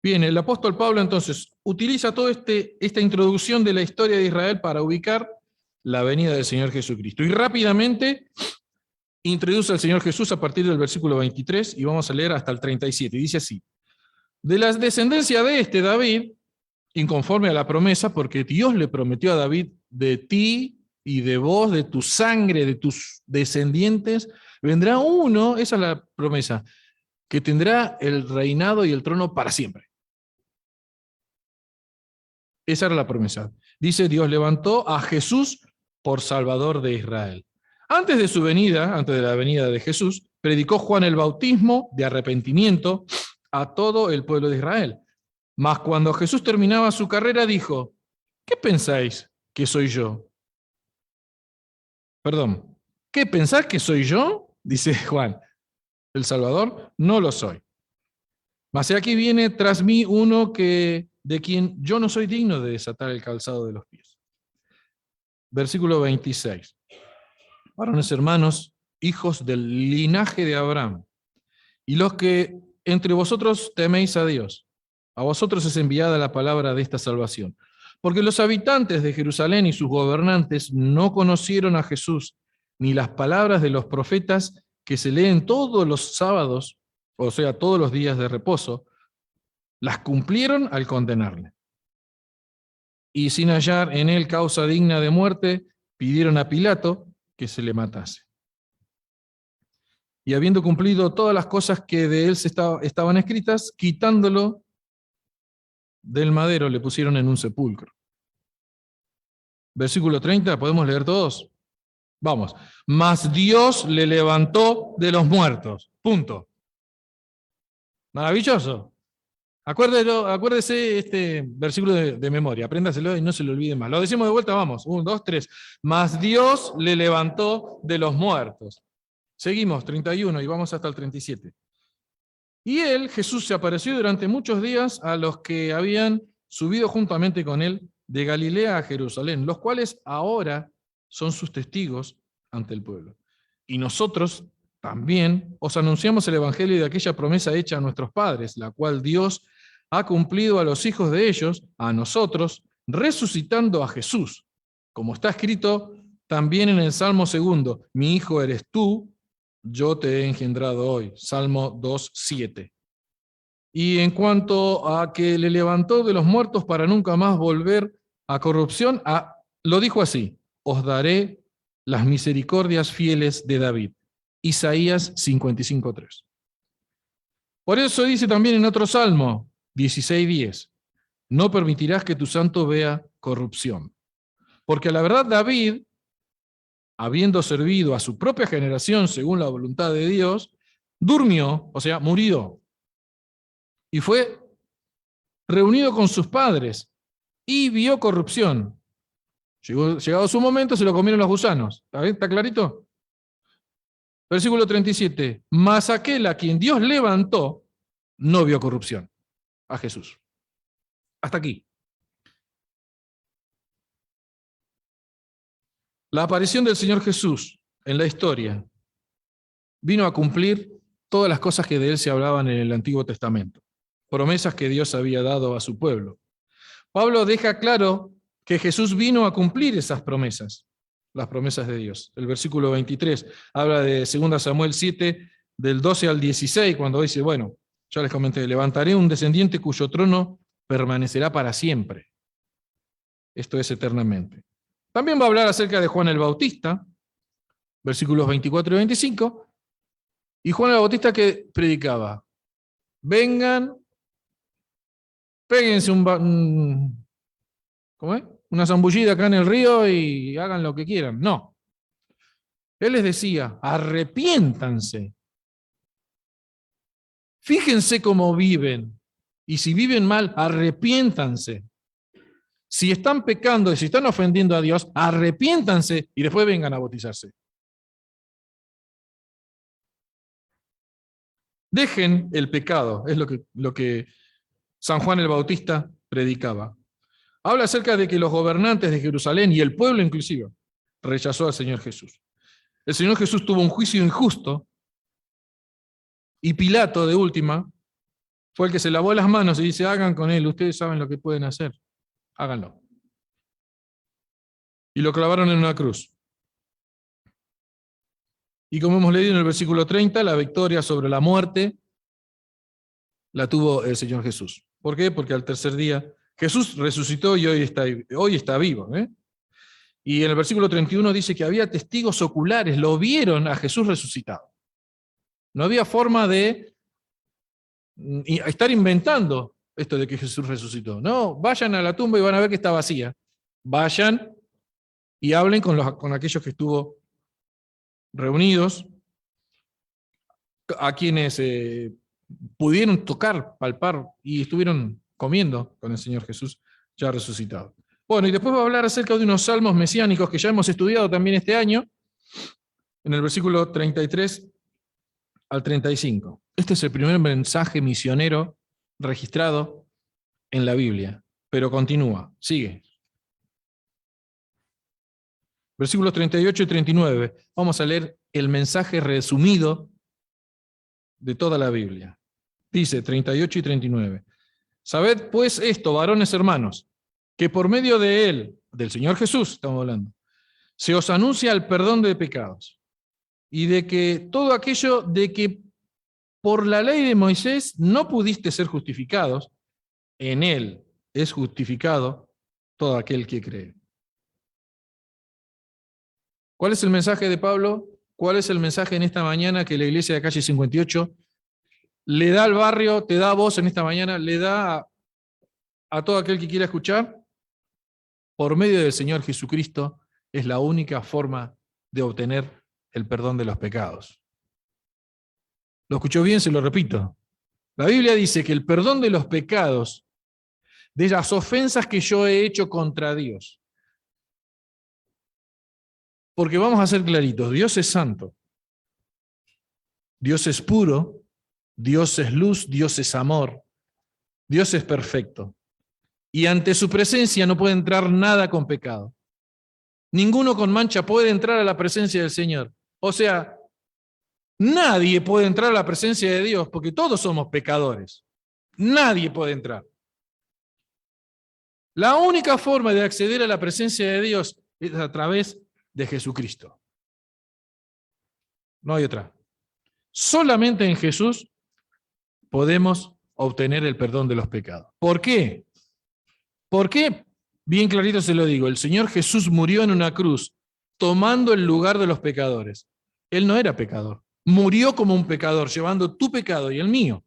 D: Bien, el apóstol Pablo entonces utiliza toda esta introducción de la historia de Israel para ubicar la venida del Señor Jesucristo. Y rápidamente introduce al Señor Jesús a partir del versículo 23 y vamos a leer hasta el 37. Y dice así: de la descendencia de David, inconforme a la promesa, porque Dios le prometió a David, de ti y de vos, de tu sangre, de tus descendientes, vendrá uno, esa es la promesa, que tendrá el reinado y el trono para siempre. Esa era la promesa. Dice, Dios levantó a Jesús por Salvador de Israel. Antes de su venida, antes de la venida de Jesús, predicó Juan el bautismo de arrepentimiento a todo el pueblo de Israel. Mas cuando Jesús terminaba su carrera, dijo, ¿qué pensáis que soy yo? Perdón, ¿qué pensáis que soy yo? Dice Juan, el Salvador, no lo soy. Mas aquí viene tras mí uno de quien yo no soy digno de desatar el calzado de los pies. Versículo 26. Varones hermanos, hijos del linaje de Abraham, y los que entre vosotros teméis a Dios, a vosotros es enviada la palabra de esta salvación. Porque los habitantes de Jerusalén y sus gobernantes no conocieron a Jesús, ni las palabras de los profetas que se leen todos los sábados, o sea, todos los días de reposo, las cumplieron al condenarle. Y sin hallar en él causa digna de muerte, pidieron a Pilato que se le matase. Y habiendo cumplido todas las cosas que de él estaban escritas, quitándolo del madero, le pusieron en un sepulcro. Versículo 30, ¿podemos leer todos? Vamos. Mas Dios le levantó de los muertos. Punto. Maravilloso. Acuérdese este versículo de memoria, apréndaselo y no se lo olvide más. Lo decimos de vuelta, vamos. 1, 2, 3. Mas Dios le levantó de los muertos. Seguimos, 31, y vamos hasta el 37. Y él, Jesús, se apareció durante muchos días a los que habían subido juntamente con él de Galilea a Jerusalén, los cuales ahora son sus testigos ante el pueblo. Y nosotros también os anunciamos el evangelio de aquella promesa hecha a nuestros padres, la cual Dios ha cumplido a los hijos de ellos, a nosotros, resucitando a Jesús, como está escrito también en el Salmo 2, mi hijo eres tú, yo te he engendrado hoy. Salmo 2:7. Y en cuanto a que le levantó de los muertos para nunca más volver a corrupción, lo dijo así, os daré las misericordias fieles de David. Isaías 55:3. Por eso dice también en otro Salmo, 16:10, no permitirás que tu santo vea corrupción. Porque la verdad David, habiendo servido a su propia generación según la voluntad de Dios, durmió, o sea, murió, y fue reunido con sus padres, y vio corrupción. Llegado su momento, se lo comieron los gusanos. ¿Está bien? ¿Está clarito? Versículo 37. Mas aquel a quien Dios levantó no vio corrupción. A Jesús. Hasta aquí. La aparición del Señor Jesús en la historia vino a cumplir todas las cosas que de él se hablaban en el Antiguo Testamento. Promesas que Dios había dado a su pueblo. Pablo deja claro que Jesús vino a cumplir esas promesas, las promesas de Dios. El versículo 23 habla de 2 Samuel 7, del 12 al 16, cuando dice, bueno, ya les comenté, levantaré un descendiente cuyo trono permanecerá para siempre. Esto es eternamente. También va a hablar acerca de Juan el Bautista, versículos 24 y 25, y Juan el Bautista que predicaba, vengan, péguense ¿cómo es? Una zambullida acá en el río y hagan lo que quieran. No. Él les decía, arrepiéntanse. Fíjense cómo viven. Y si viven mal, arrepiéntanse. Si están pecando y si están ofendiendo a Dios, arrepiéntanse y después vengan a bautizarse. Dejen el pecado, es lo que San Juan el Bautista predicaba. Habla acerca de que los gobernantes de Jerusalén y el pueblo inclusive rechazó al Señor Jesús. El Señor Jesús tuvo un juicio injusto y Pilato, de última, fue el que se lavó las manos y dice, hagan con él, ustedes saben lo que pueden hacer, háganlo. Y lo clavaron en una cruz. Y como hemos leído en el versículo 30, la victoria sobre la muerte la tuvo el Señor Jesús. ¿Por qué? Porque al tercer día Jesús resucitó y hoy está vivo. Y en el versículo 31 dice que había testigos oculares, lo vieron a Jesús resucitado. No había forma de estar inventando esto de que Jesús resucitó. No, vayan a la tumba y van a ver que está vacía. Vayan y hablen con aquellos que estuvo reunidos, a quienes pudieron tocar, palpar y estuvieron comiendo con el Señor Jesús ya resucitado. Bueno, y después va a hablar acerca de unos salmos mesiánicos que ya hemos estudiado también este año, en el versículo 33 al 35. Este es el primer mensaje misionero registrado en la Biblia, pero continúa, sigue. Versículos 38 y 39. Vamos a leer el mensaje resumido de toda la Biblia. Dice 38 y 39. Sabed pues esto, varones hermanos, que por medio de él, del Señor Jesús, estamos hablando, se os anuncia el perdón de pecados, y de que todo aquello de que por la ley de Moisés no pudiste ser justificados, en él es justificado todo aquel que cree. ¿Cuál es el mensaje de Pablo? ¿Cuál es el mensaje en esta mañana que la iglesia de calle 58 le da al barrio, te da a vos en esta mañana, le da a todo aquel que quiera escuchar? Por medio del Señor Jesucristo es la única forma de obtener el perdón de los pecados. ¿Lo escuchó bien? Se lo repito. La Biblia dice que el perdón de los pecados, de las ofensas que yo he hecho contra Dios, porque vamos a ser claritos, Dios es santo, Dios es puro, Dios es luz, Dios es amor, Dios es perfecto. Y ante su presencia no puede entrar nada con pecado. Ninguno con mancha puede entrar a la presencia del Señor. O sea, nadie puede entrar a la presencia de Dios porque todos somos pecadores. Nadie puede entrar. La única forma de acceder a la presencia de Dios es a través de Jesucristo. No hay otra. Solamente en Jesús podemos obtener el perdón de los pecados. ¿Por qué? ¿Por qué? Bien clarito se lo digo. El Señor Jesús murió en una cruz tomando el lugar de los pecadores. Él no era pecador. Murió como un pecador, llevando tu pecado y el mío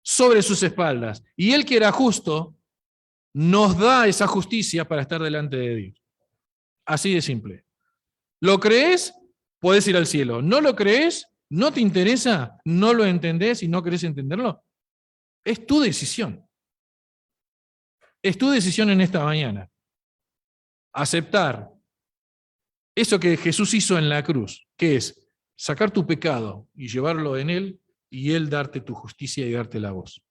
D: sobre sus espaldas. Y Él, que era justo, nos da esa justicia para estar delante de Dios. Así de simple. ¿Lo crees? Puedes ir al cielo. ¿No lo crees? ¿No te interesa? ¿No lo entendés y no querés entenderlo? Es tu decisión. Es tu decisión en esta mañana. Aceptar eso que Jesús hizo en la cruz, que es sacar tu pecado y llevarlo en Él, y Él darte tu justicia y darte la voz.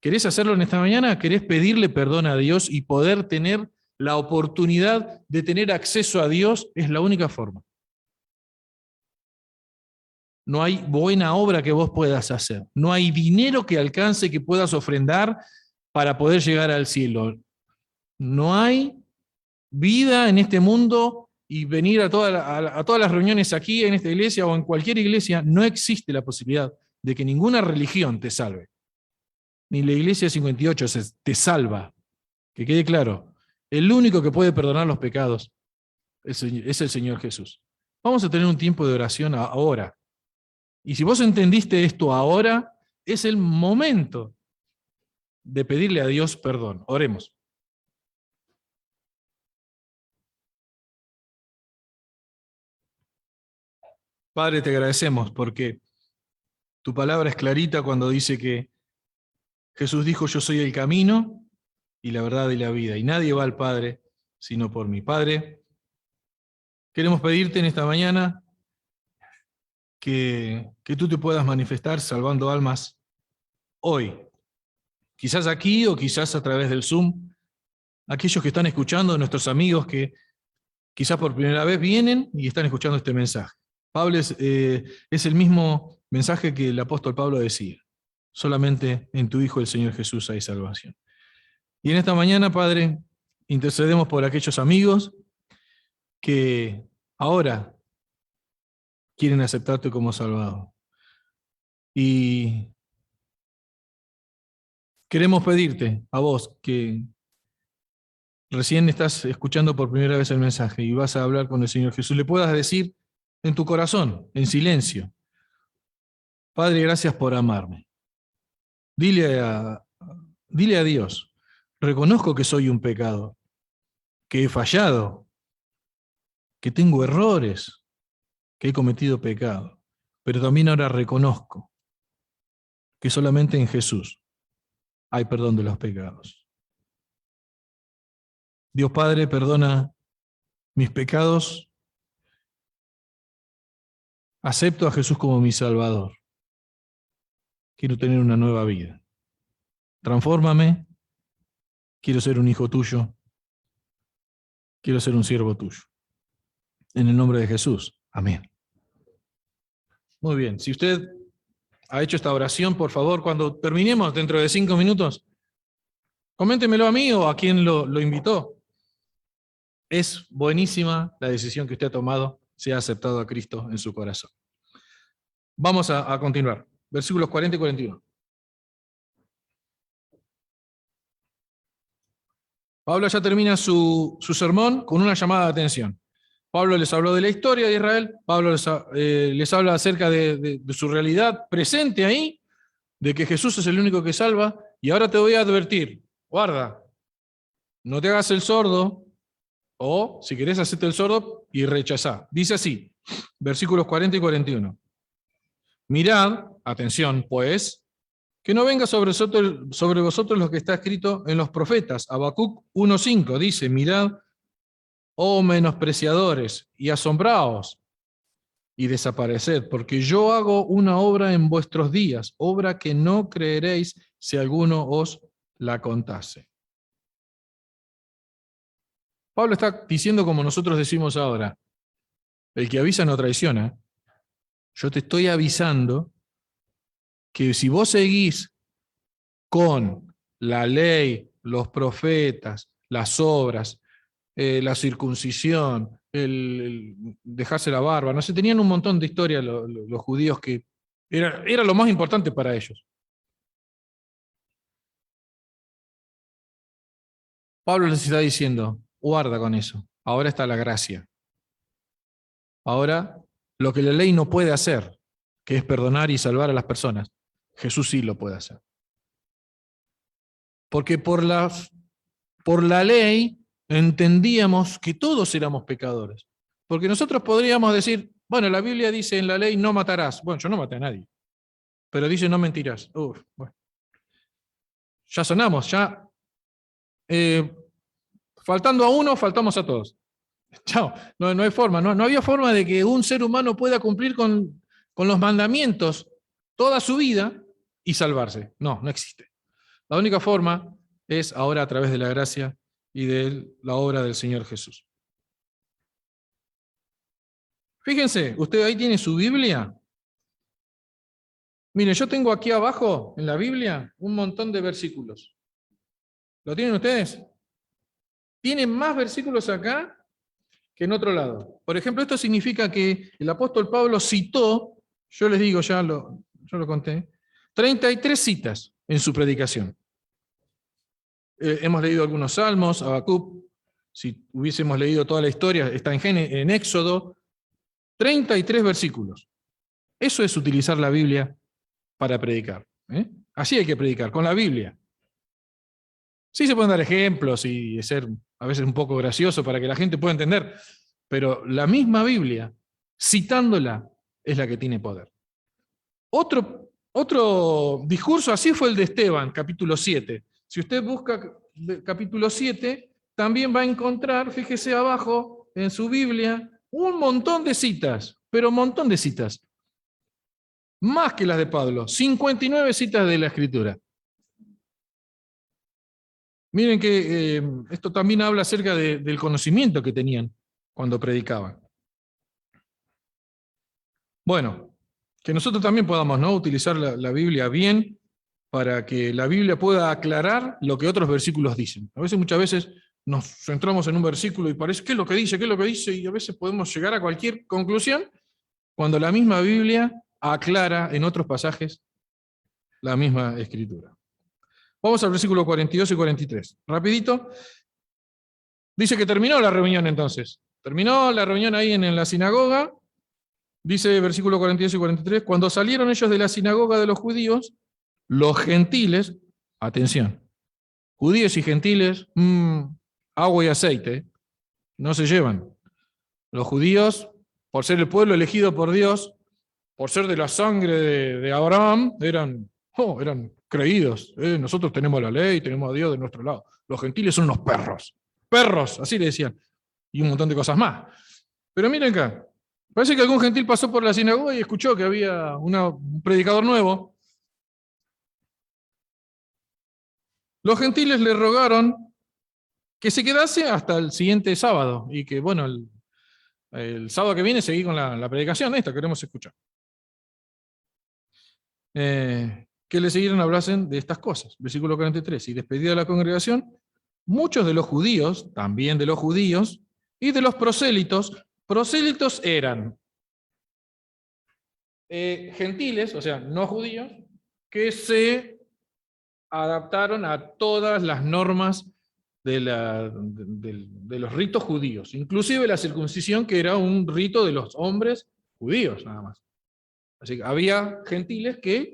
D: ¿Querés hacerlo en esta mañana? ¿Querés pedirle perdón a Dios y poder tener la oportunidad de tener acceso a Dios? Es la única forma. No hay buena obra que vos puedas hacer. No hay dinero que alcance, que puedas ofrendar para poder llegar al cielo. No hay vida en este mundo y venir a todas las reuniones aquí en esta iglesia o en cualquier iglesia. No existe la posibilidad de que ninguna religión te salve. Ni la iglesia 58 te salva. Que quede claro. El único que puede perdonar los pecados es el Señor Jesús. Vamos a tener un tiempo de oración ahora. Y si vos entendiste esto ahora, es el momento de pedirle a Dios perdón. Oremos. Padre, te agradecemos porque tu palabra es clarita cuando dice que Jesús dijo: yo soy el camino y la verdad y la vida, y nadie va al Padre sino por mí. Padre, queremos pedirte en esta mañana que tú te puedas manifestar salvando almas hoy. Quizás aquí o quizás a través del Zoom. Aquellos que están escuchando, nuestros amigos que quizás por primera vez vienen y están escuchando este mensaje. Pablo es el mismo mensaje que el apóstol Pablo decía. Solamente en tu Hijo, el Señor Jesús, hay salvación. Y en esta mañana, Padre, intercedemos por aquellos amigos que ahora quieren aceptarte como Salvador. Y queremos pedirte a vos que recién estás escuchando por primera vez el mensaje y vas a hablar con el Señor Jesús, le puedas decir en tu corazón, en silencio: Padre, gracias por amarme. Dile a Dios: reconozco que soy un pecador, que he fallado, que tengo errores, que he cometido pecado, pero también ahora reconozco que solamente en Jesús hay perdón de los pecados. Dios Padre, perdona mis pecados. Acepto a Jesús como mi Salvador. Quiero tener una nueva vida. Transfórmame. Quiero ser un hijo tuyo. Quiero ser un siervo tuyo. En el nombre de Jesús. Amén. Muy bien. Si usted ha hecho esta oración, por favor, cuando terminemos dentro de 5 minutos, coméntemelo a mí o a quien lo invitó. Es buenísima la decisión que usted ha tomado, si ha aceptado a Cristo en su corazón. Vamos a continuar. Versículos 40 y 41. Pablo ya termina su sermón con una llamada de atención. Pablo les habló de la historia de Israel, Pablo les habla acerca de su realidad presente ahí, de que Jesús es el único que salva, y ahora te voy a advertir: guarda, no te hagas el sordo, o si querés hacerte el sordo y rechazá. Dice así, versículos 40 y 41. Mirad, atención pues, que no venga sobre vosotros lo que está escrito en los profetas. Habacuc 1:5 dice: mirad, oh menospreciadores, y asombraos, y desapareced, porque yo hago una obra en vuestros días, obra que no creeréis si alguno os la contase. Pablo está diciendo como nosotros decimos ahora: el que avisa no traiciona. Yo te estoy avisando que si vos seguís con la ley, los profetas, las obras, la circuncisión, el dejarse la barba, no sé, tenían un montón de historias los judíos que era lo más importante para ellos. Pablo les está diciendo: guarda con eso, ahora está la gracia. Ahora, lo que la ley no puede hacer, que es perdonar y salvar a las personas, Jesús sí lo puede hacer. Porque por la ley entendíamos que todos éramos pecadores. Porque nosotros podríamos decir: bueno, la Biblia dice en la ley no matarás. Bueno, yo no maté a nadie. Pero dice no mentirás. Bueno. Ya sonamos, ya faltando a uno, faltamos a todos. Chao, no hay forma, no había forma de que un ser humano pueda cumplir con los mandamientos toda su vida y salvarse. No existe. La única forma es ahora a través de la gracia y de la obra del Señor Jesús. Fíjense, usted ahí tiene su Biblia. Miren, yo tengo aquí abajo en la Biblia un montón de versículos. ¿Lo tienen ustedes? Tienen más versículos acá que en otro lado. Por ejemplo, esto significa que el apóstol Pablo citó, yo les digo, yo lo conté, 33 citas en su predicación. Hemos leído algunos salmos, Habacuc, si hubiésemos leído toda la historia, está en Éxodo, 33 versículos. Eso es utilizar la Biblia para predicar. Así hay que predicar, con la Biblia. Sí se pueden dar ejemplos y ser a veces un poco gracioso para que la gente pueda entender, pero la misma Biblia, citándola, es la que tiene poder. Otro discurso así fue el de Esteban, capítulo 7. Si usted busca capítulo 7, también va a encontrar, fíjese abajo en su Biblia, un montón de citas, pero un montón de citas. Más que las de Pablo, 59 citas de la Escritura. Miren que esto también habla acerca del conocimiento que tenían cuando predicaban. Bueno, que nosotros también podamos, ¿no?, utilizar la Biblia bien para que la Biblia pueda aclarar lo que otros versículos dicen. Muchas veces nos centramos en un versículo y parece, ¿qué es lo que dice? ¿Qué es lo que dice? Y a veces podemos llegar a cualquier conclusión cuando la misma Biblia aclara en otros pasajes la misma Escritura. Vamos al versículo 42 y 43. Rapidito. Dice que terminó la reunión entonces. Terminó la reunión ahí en la sinagoga. Dice versículo 42 y 43. Cuando salieron ellos de la sinagoga de los judíos, los gentiles, atención, judíos y gentiles, agua y aceite, no se llevan. Los judíos, por ser el pueblo elegido por Dios, por ser de la sangre de Abraham, eran creídos. Nosotros tenemos la ley, tenemos a Dios de nuestro lado. Los gentiles son unos perros. Perros, así le decían. Y un montón de cosas más. Pero miren acá. Parece que algún gentil pasó por la sinagoga y escuchó que había un predicador nuevo. Los gentiles le rogaron que se quedase hasta el siguiente sábado. Y que, bueno, el sábado que viene seguí con la predicación esta, queremos escuchar. Que le siguieran hablasen de estas cosas. Versículo 43. Y despedida la congregación, muchos de los judíos, también de los judíos, y de los prosélitos eran gentiles, o sea, no judíos, que se adaptaron a todas las normas de los ritos judíos, inclusive la circuncisión, que era un rito de los hombres judíos, nada más. Así que había gentiles que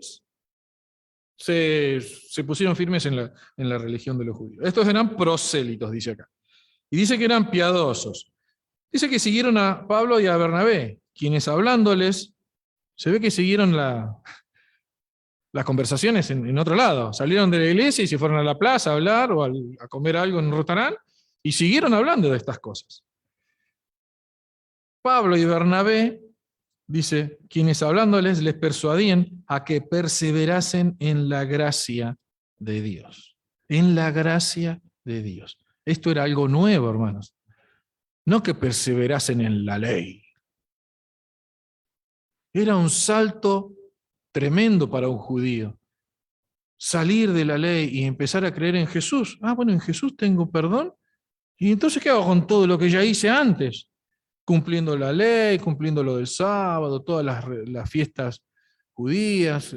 D: se pusieron firmes en la religión de los judíos. Estos eran prosélitos, dice acá. Y dice que eran piadosos. Dice que siguieron a Pablo y a Bernabé, quienes hablándoles, se ve que siguieron las conversaciones en otro lado. Salieron de la iglesia y se fueron a la plaza a hablar o a comer algo en un restaurante y siguieron hablando de estas cosas. Pablo y Bernabé, dice, quienes hablándoles les persuadían a que perseverasen en la gracia de Dios. En la gracia de Dios. Esto era algo nuevo, hermanos. No que perseverasen en la ley. Era un salto tremendo para un judío. Salir de la ley y empezar a creer en Jesús. Bueno, en Jesús tengo perdón. ¿Y entonces qué hago con todo lo que ya hice antes? Cumpliendo la ley, cumpliendo lo del sábado, todas las fiestas judías,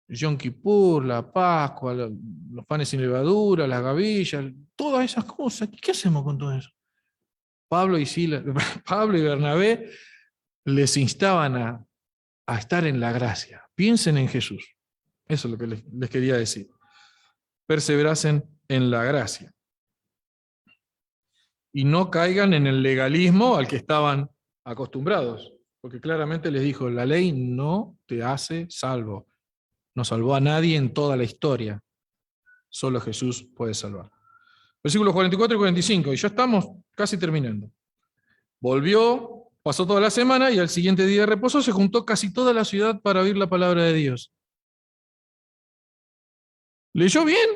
D: Yom Kippur, la Pascua, los panes sin levadura, las gavillas, todas esas cosas. ¿Qué hacemos con todo eso? Pablo y Bernabé les instaban a estar en la gracia. Piensen en Jesús. Eso es lo que les quería decir. Perseverasen en la gracia. Y no caigan en el legalismo al que estaban acostumbrados. Porque claramente les dijo, la ley no te hace salvo. No salvó a nadie en toda la historia. Solo Jesús puede salvar. Versículos 44 y 45, y ya estamos casi terminando. Volvió, pasó toda la semana, y al siguiente día de reposo se juntó casi toda la ciudad para oír la palabra de Dios. ¿Leyó bien?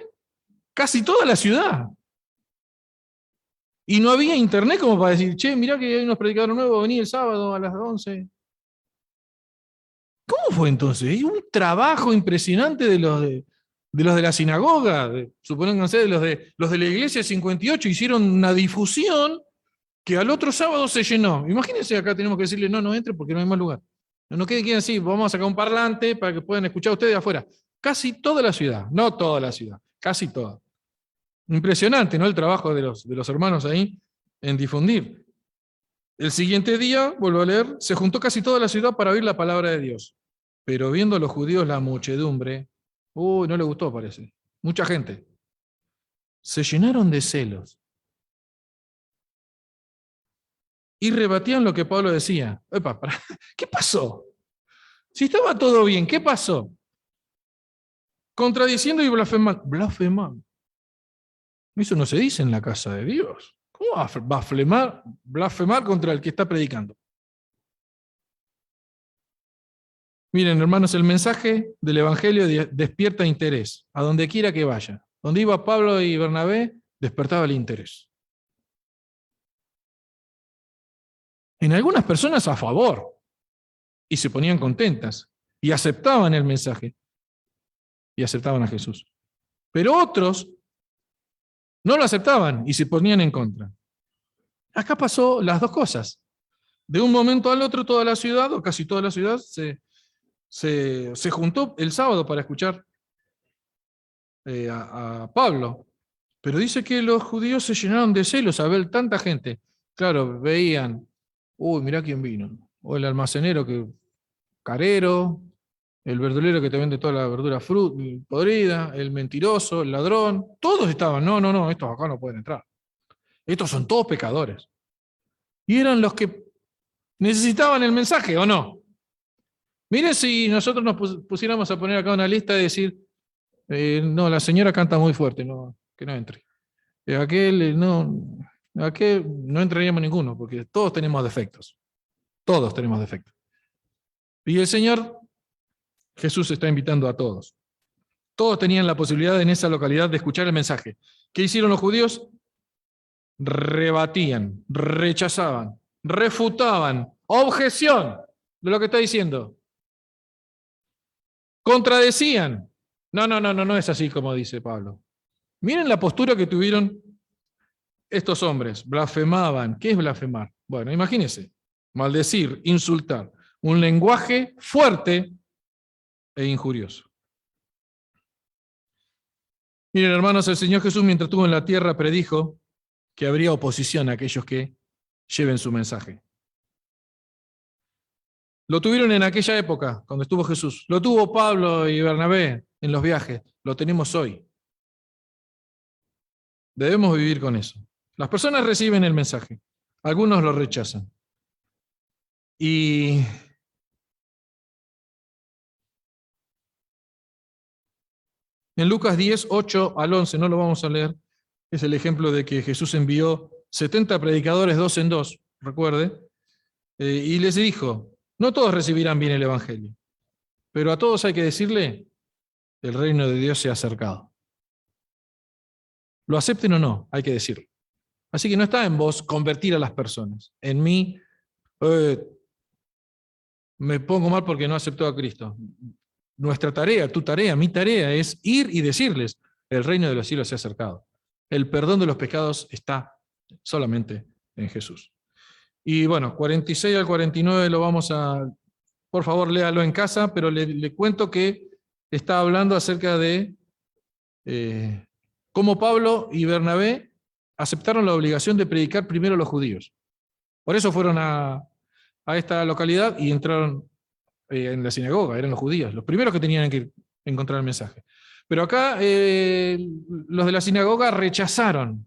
D: Casi toda la ciudad. Y no había internet como para decir, che, mirá que hay unos predicadores nuevos, vení el sábado a las 11. ¿Cómo fue entonces? Hay un trabajo impresionante de los de la sinagoga, supónganse, de los de la iglesia 58, hicieron una difusión que al otro sábado se llenó. Imagínense, acá tenemos que decirle, no entre porque no hay más lugar. No queden así, vamos a sacar un parlante para que puedan escuchar ustedes afuera. Casi toda la ciudad, no toda la ciudad, casi toda. Impresionante, ¿no? El trabajo de los hermanos ahí en difundir. El siguiente día, vuelvo a leer, se juntó casi toda la ciudad para oír la palabra de Dios. Pero viendo a los judíos la muchedumbre, no le gustó, parece. Mucha gente. Se llenaron de celos. Y rebatían lo que Pablo decía. Epa, ¿qué pasó? Si estaba todo bien, ¿qué pasó? Contradiciendo y blasfemando. Blasfemando. Eso no se dice en la casa de Dios. ¿Cómo va a blasfemar contra el que está predicando? Miren, hermanos, el mensaje del Evangelio despierta interés, a donde quiera que vaya. Donde iba Pablo y Bernabé, despertaba el interés. En algunas personas a favor, y se ponían contentas, y aceptaban el mensaje, y aceptaban a Jesús. Pero otros no lo aceptaban y se ponían en contra. Acá pasó las dos cosas. De un momento al otro, toda la ciudad, o casi toda la ciudad, se juntó el sábado para escuchar a Pablo. Pero dice que los judíos se llenaron de celos a ver tanta gente. Claro, veían, mirá quién vino. O el almacenero carero, el verdulero que te vende toda la verdura podrida, el mentiroso, el ladrón. Todos estaban, no, estos acá no pueden entrar. Estos son todos pecadores. Y eran los que necesitaban el mensaje, ¿o no? Miren si nosotros nos pusiéramos a poner acá una lista de decir, no, la señora canta muy fuerte, no, que no entre. Aquel no entraríamos ninguno, porque todos tenemos defectos. Todos tenemos defectos. Y el Señor, Jesús está invitando a todos. Todos tenían la posibilidad en esa localidad de escuchar el mensaje. ¿Qué hicieron los judíos? Rebatían, rechazaban, refutaban, objeción de lo que está diciendo. Contradecían. No es así como dice Pablo. Miren la postura que tuvieron estos hombres. Blasfemaban. ¿Qué es blasfemar? Bueno, imagínense. Maldecir, insultar. Un lenguaje fuerte e injurioso. Miren, hermanos, el Señor Jesús, mientras estuvo en la tierra, predijo que habría oposición a aquellos que lleven su mensaje. Lo tuvieron en aquella época, cuando estuvo Jesús. Lo tuvo Pablo y Bernabé en los viajes. Lo tenemos hoy. Debemos vivir con eso. Las personas reciben el mensaje. Algunos lo rechazan. Y en Lucas 10, 8 al 11, no lo vamos a leer, es el ejemplo de que Jesús envió 70 predicadores 2 en 2, recuerde, y les dijo, no todos recibirán bien el Evangelio, pero a todos hay que decirle, el reino de Dios se ha acercado. Lo acepten o no, hay que decirlo. Así que no está en vos convertir a las personas. En mí, me pongo mal porque no aceptó a Cristo. Nuestra tarea, tu tarea, mi tarea es ir y decirles, el reino de los cielos se ha acercado. El perdón de los pecados está solamente en Jesús. Y bueno, 46 al 49 lo vamos a, por favor léalo en casa, pero le cuento que está hablando acerca de cómo Pablo y Bernabé aceptaron la obligación de predicar primero a los judíos. Por eso fueron a esta localidad y entraron en la sinagoga, eran los judíos, los primeros que tenían que encontrar el mensaje. Pero acá los de la sinagoga rechazaron.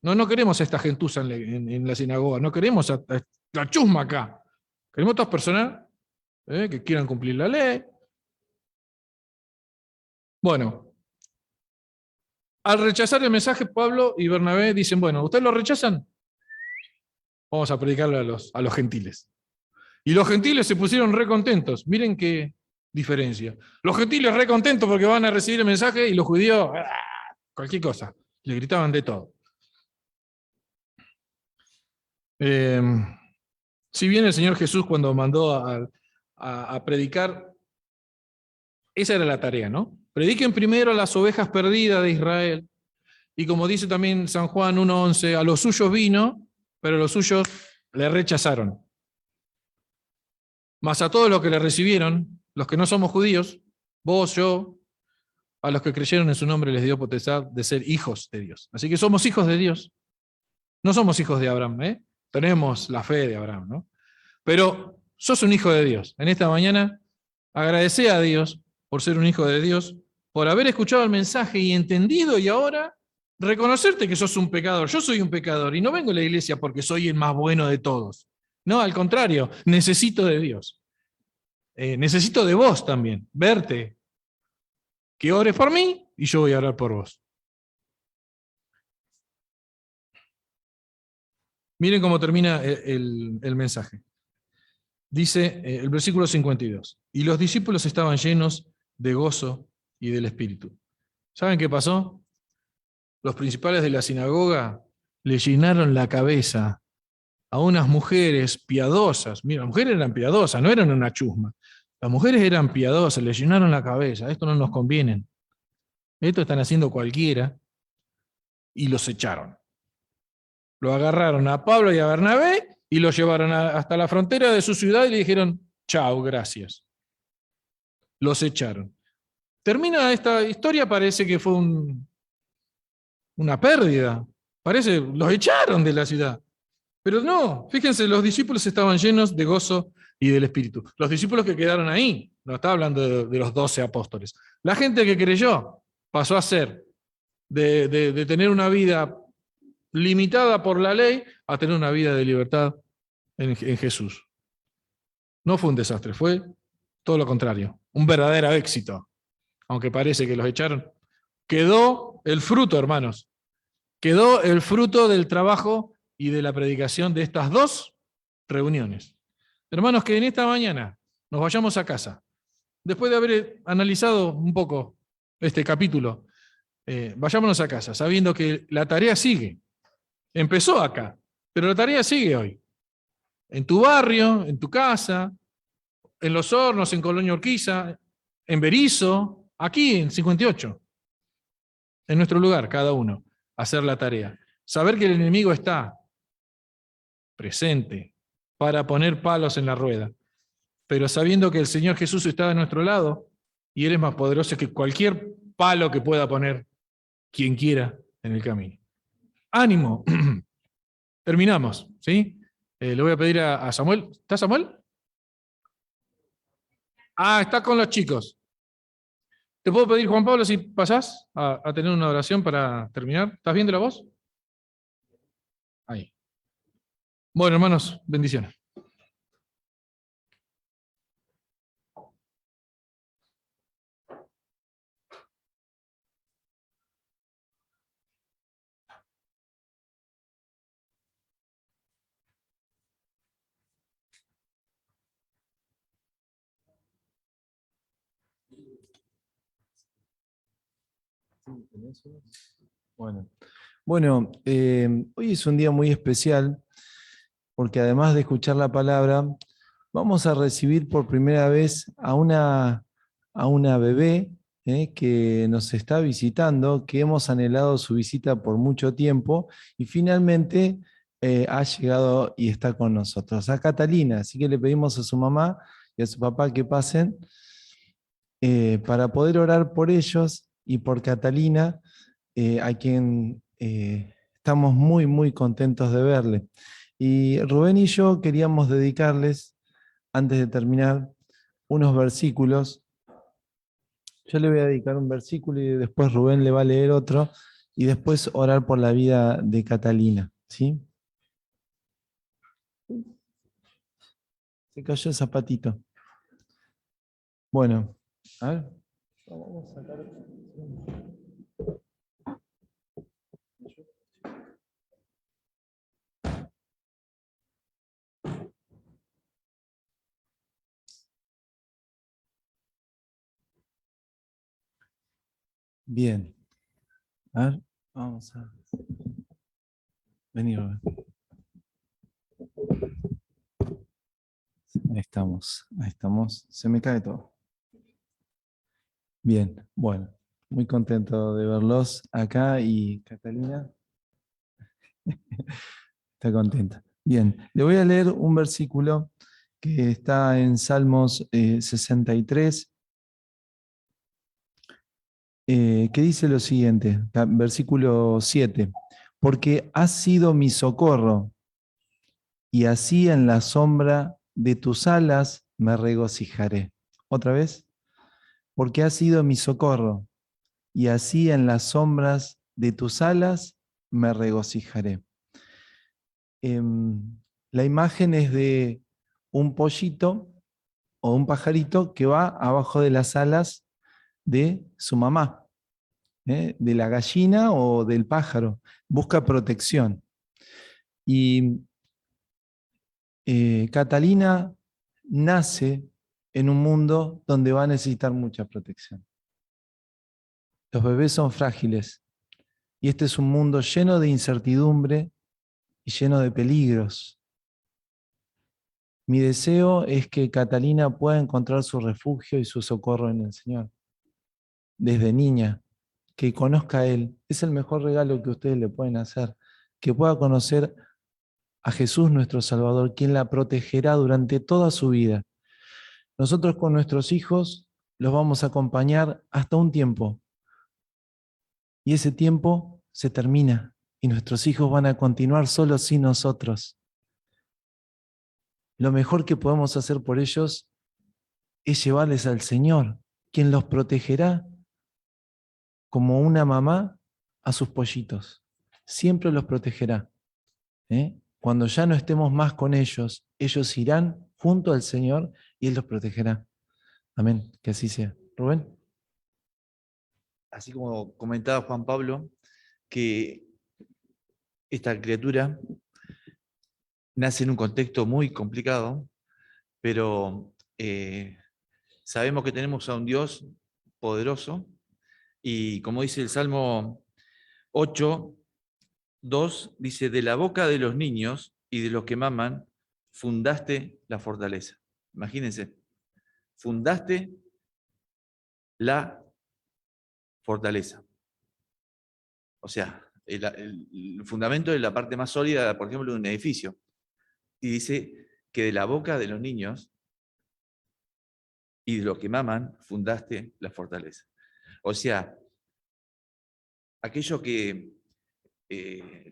D: No queremos a esta gentuza en la sinagoga, no queremos a la chusma acá. Queremos a otras personas que quieran cumplir la ley. Bueno, Al rechazar el mensaje, Pablo y Bernabé dicen, bueno, ¿ustedes lo rechazan? Vamos a predicarle a los gentiles. Y los gentiles se pusieron re contentos. Miren qué diferencia. Los gentiles re contentos porque van a recibir el mensaje y los judíos, cualquier cosa. Le gritaban de todo. Si bien el Señor Jesús cuando mandó a predicar, esa era la tarea, ¿no? Prediquen primero a las ovejas perdidas de Israel. Y como dice también San Juan 1:11, a los suyos vino, pero los suyos le rechazaron. Mas a todos los que le recibieron, los que no somos judíos, vos, yo, a los que creyeron en su nombre les dio potestad de ser hijos de Dios. Así que somos hijos de Dios. No somos hijos de Abraham, ¿eh? Tenemos la fe de Abraham, ¿no? Pero sos un hijo de Dios. En esta mañana agradecé a Dios por ser un hijo de Dios, por haber escuchado el mensaje y entendido, y ahora reconocerte que sos un pecador. Yo soy un pecador y no vengo a la iglesia porque soy el más bueno de todos. No, al contrario, necesito de Dios. Necesito de vos también, verte, que ores por mí y yo voy a orar por vos. Miren cómo termina el mensaje. Dice el versículo 52, y los discípulos estaban llenos de gozo y del Espíritu. ¿Saben qué pasó? Los principales de la sinagoga le llenaron la cabeza a unas mujeres piadosas. Mira, las mujeres eran piadosas, no eran una chusma. Las mujeres eran piadosas, le llenaron la cabeza. Esto no nos conviene. Esto están haciendo cualquiera. Y los echaron. Lo agarraron a Pablo y a Bernabé y los llevaron hasta la frontera de su ciudad y le dijeron, chao, gracias. Los echaron. Termina esta historia, parece que fue una pérdida. Parece, los echaron de la ciudad. Pero no, fíjense, los discípulos estaban llenos de gozo y del Espíritu. Los discípulos que quedaron ahí, no estaba hablando de los 12 apóstoles. La gente que creyó pasó a ser de tener una vida limitada por la ley a tener una vida de libertad en Jesús. No fue un desastre, fue todo lo contrario, un verdadero éxito. Aunque parece que los echaron. Quedó el fruto, hermanos. Quedó el fruto del trabajo y de la predicación de estas dos reuniones. Hermanos, que en esta mañana nos vayamos a casa. Después de haber analizado un poco este capítulo, vayámonos a casa, sabiendo que la tarea sigue. Empezó acá, pero la tarea sigue hoy. En tu barrio, en tu casa, en Los Hornos, en Colonia Urquiza, en Berizo, aquí en 58. En nuestro lugar, cada uno, hacer la tarea. Saber que el enemigo está presente para poner palos en la rueda, pero sabiendo que el Señor Jesús está de nuestro lado y Él es más poderoso que cualquier palo que pueda poner quien quiera en el camino. ¡Ánimo! Terminamos, ¿sí? Le voy a pedir a Samuel. ¿Está Samuel? Ah, está con los chicos. ¿Te puedo pedir, Juan Pablo, si pasás a tener una oración para terminar? ¿Estás bien de la voz? Ahí. Bueno, hermanos, bendiciones.
E: Bueno, hoy es un día muy especial porque además de escuchar la palabra, vamos a recibir por primera vez a una bebé que nos está visitando, que hemos anhelado su visita por mucho tiempo y finalmente ha llegado y está con nosotros, a Catalina. Así que le pedimos a su mamá y a su papá que pasen para poder orar por ellos y por Catalina, a quien estamos muy, muy contentos de verle. Y Rubén y yo queríamos dedicarles, antes de terminar, unos versículos. Yo le voy a dedicar un versículo y después Rubén le va a leer otro, y después orar por la vida de Catalina, ¿sí? Se cayó el zapatito. Bueno, a ver. Vamos a sacar. Bien. A ver, vamos a... Vení, Rubén. Ahí estamos, ahí estamos. Se me cae todo. Bien, bueno, muy contento de verlos acá y Catalina está contenta. Bien, le voy a leer un versículo que está en Salmos 63, que dice lo siguiente, versículo 7, porque has sido mi socorro y así en la sombra de tus alas me regocijaré. ¿Otra vez? Porque has sido mi socorro y así en las sombras de tus alas me regocijaré. La imagen es de un pollito o un pajarito que va abajo de las alas de su mamá, de la gallina o del pájaro. Busca protección. Y Catalina nace en un mundo donde va a necesitar mucha protección. Los bebés son frágiles y este es un mundo lleno de incertidumbre y lleno de peligros. Mi deseo es que Catalina pueda encontrar su refugio y su socorro en el Señor. Desde niña, que conozca a Él. Es el mejor regalo que ustedes le pueden hacer. Que pueda conocer a Jesús nuestro Salvador, quien la protegerá durante toda su vida. Nosotros con nuestros hijos los vamos a acompañar hasta un tiempo. Y ese tiempo se termina y nuestros hijos van a continuar solos sin nosotros. Lo mejor que podemos hacer por ellos es llevarles al Señor, quien los protegerá como una mamá a sus pollitos. Siempre los protegerá. Cuando ya no estemos más con ellos, ellos irán junto al Señor y Él los protegerá. Amén. Que así sea. Rubén.
F: Así como comentaba Juan Pablo, que esta criatura nace en un contexto muy complicado, pero sabemos que tenemos a un Dios poderoso y como dice el Salmo 8:2, dice, de la boca de los niños y de los que maman, fundaste la fortaleza. Imagínense, fundaste la fortaleza. O sea, el fundamento es la parte más sólida, por ejemplo, de un edificio. Y dice que de la boca de los niños y de los que maman, fundaste la fortaleza. O sea, aquello que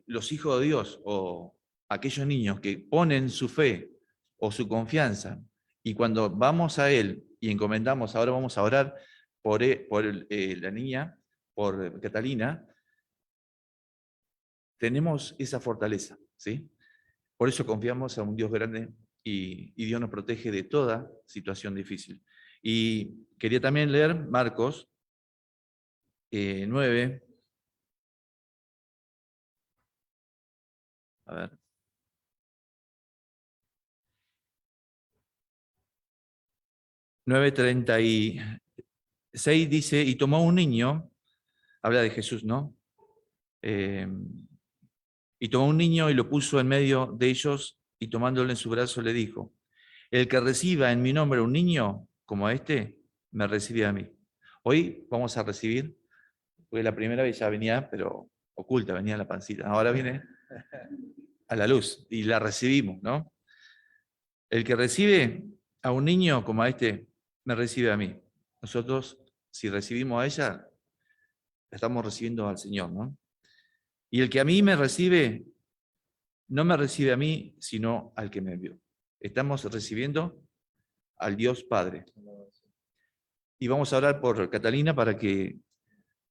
F: los hijos de Dios o aquellos niños que ponen su fe o su confianza y cuando vamos a Él y encomendamos, ahora vamos a orar por la niña, por Catalina, tenemos esa fortaleza, ¿sí? Por eso confiamos a un Dios grande y Dios nos protege de toda situación difícil. Y quería también leer Marcos 9. A ver. 9:36 dice, y tomó un niño, habla de Jesús, ¿no? Y tomó un niño y lo puso en medio de ellos y tomándolo en su brazo le dijo, el que reciba en mi nombre un niño como este, me recibe a mí. Hoy vamos a recibir, porque la primera vez ya venía, pero oculta, venía en la pancita. Ahora viene a la luz y la recibimos, ¿no? El que recibe a un niño como a este, me recibe a mí. Nosotros, si recibimos a ella, estamos recibiendo al Señor, ¿no? Y el que a mí me recibe, no me recibe a mí, sino al que me envió. Estamos recibiendo al Dios Padre. Y vamos a orar por Catalina para que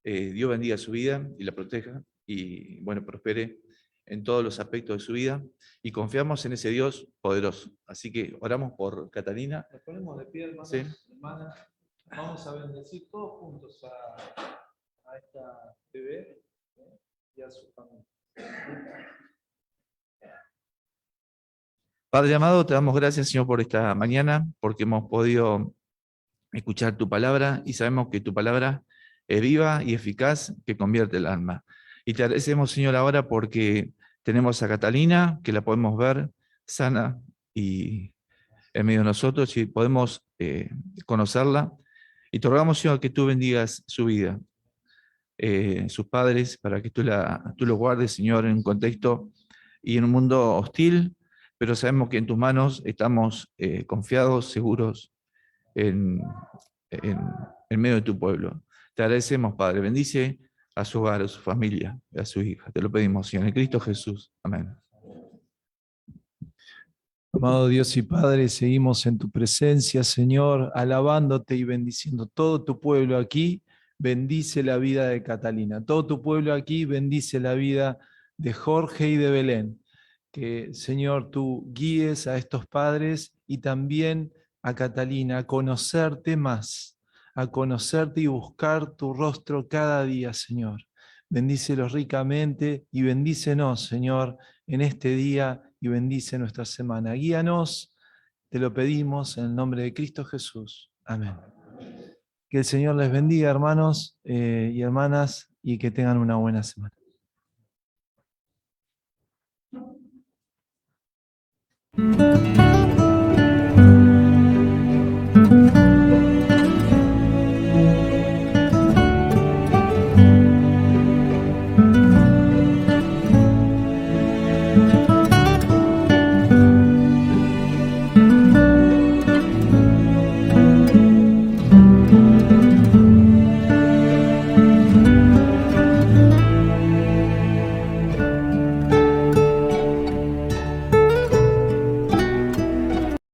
F: Dios bendiga su vida y la proteja y, bueno, prospere en todos los aspectos de su vida y confiamos en ese Dios poderoso. Así que oramos por Catalina.
E: Nos ponemos de pie, hermanos,
F: Sí.
E: hermanas. Vamos a bendecir todos juntos a esta bebé y a su familia.
F: Padre amado, te damos gracias, Señor, por esta mañana, porque hemos podido escuchar tu palabra y sabemos que tu palabra viva y eficaz que convierte el alma. Y te agradecemos, Señor, ahora porque tenemos a Catalina, que la podemos ver sana y en medio de nosotros y podemos conocerla. Y te rogamos, Señor, que tú bendigas su vida, sus padres, para que tú los guardes, Señor, en un contexto y en un mundo hostil, pero sabemos que en tus manos estamos confiados, seguros en medio de tu pueblo. Te agradecemos, Padre. Bendice a su hogar, a su familia, a su hija. Te lo pedimos, Señor, en Cristo Jesús. Amén.
E: Amado Dios y Padre, seguimos en tu presencia, Señor, alabándote y bendiciendo todo tu pueblo aquí. Bendice la vida de Catalina. Todo tu pueblo aquí bendice la vida de Jorge y de Belén. Que, Señor, tú guíes a estos padres y también a Catalina a conocerte más, a conocerte y buscar tu rostro cada día, Señor. Bendícelos ricamente y bendícenos, Señor, en este día y bendice nuestra semana. Guíanos, te lo pedimos en el nombre de Cristo Jesús. Amén. Que el Señor les bendiga, hermanos y hermanas, y que tengan una buena semana.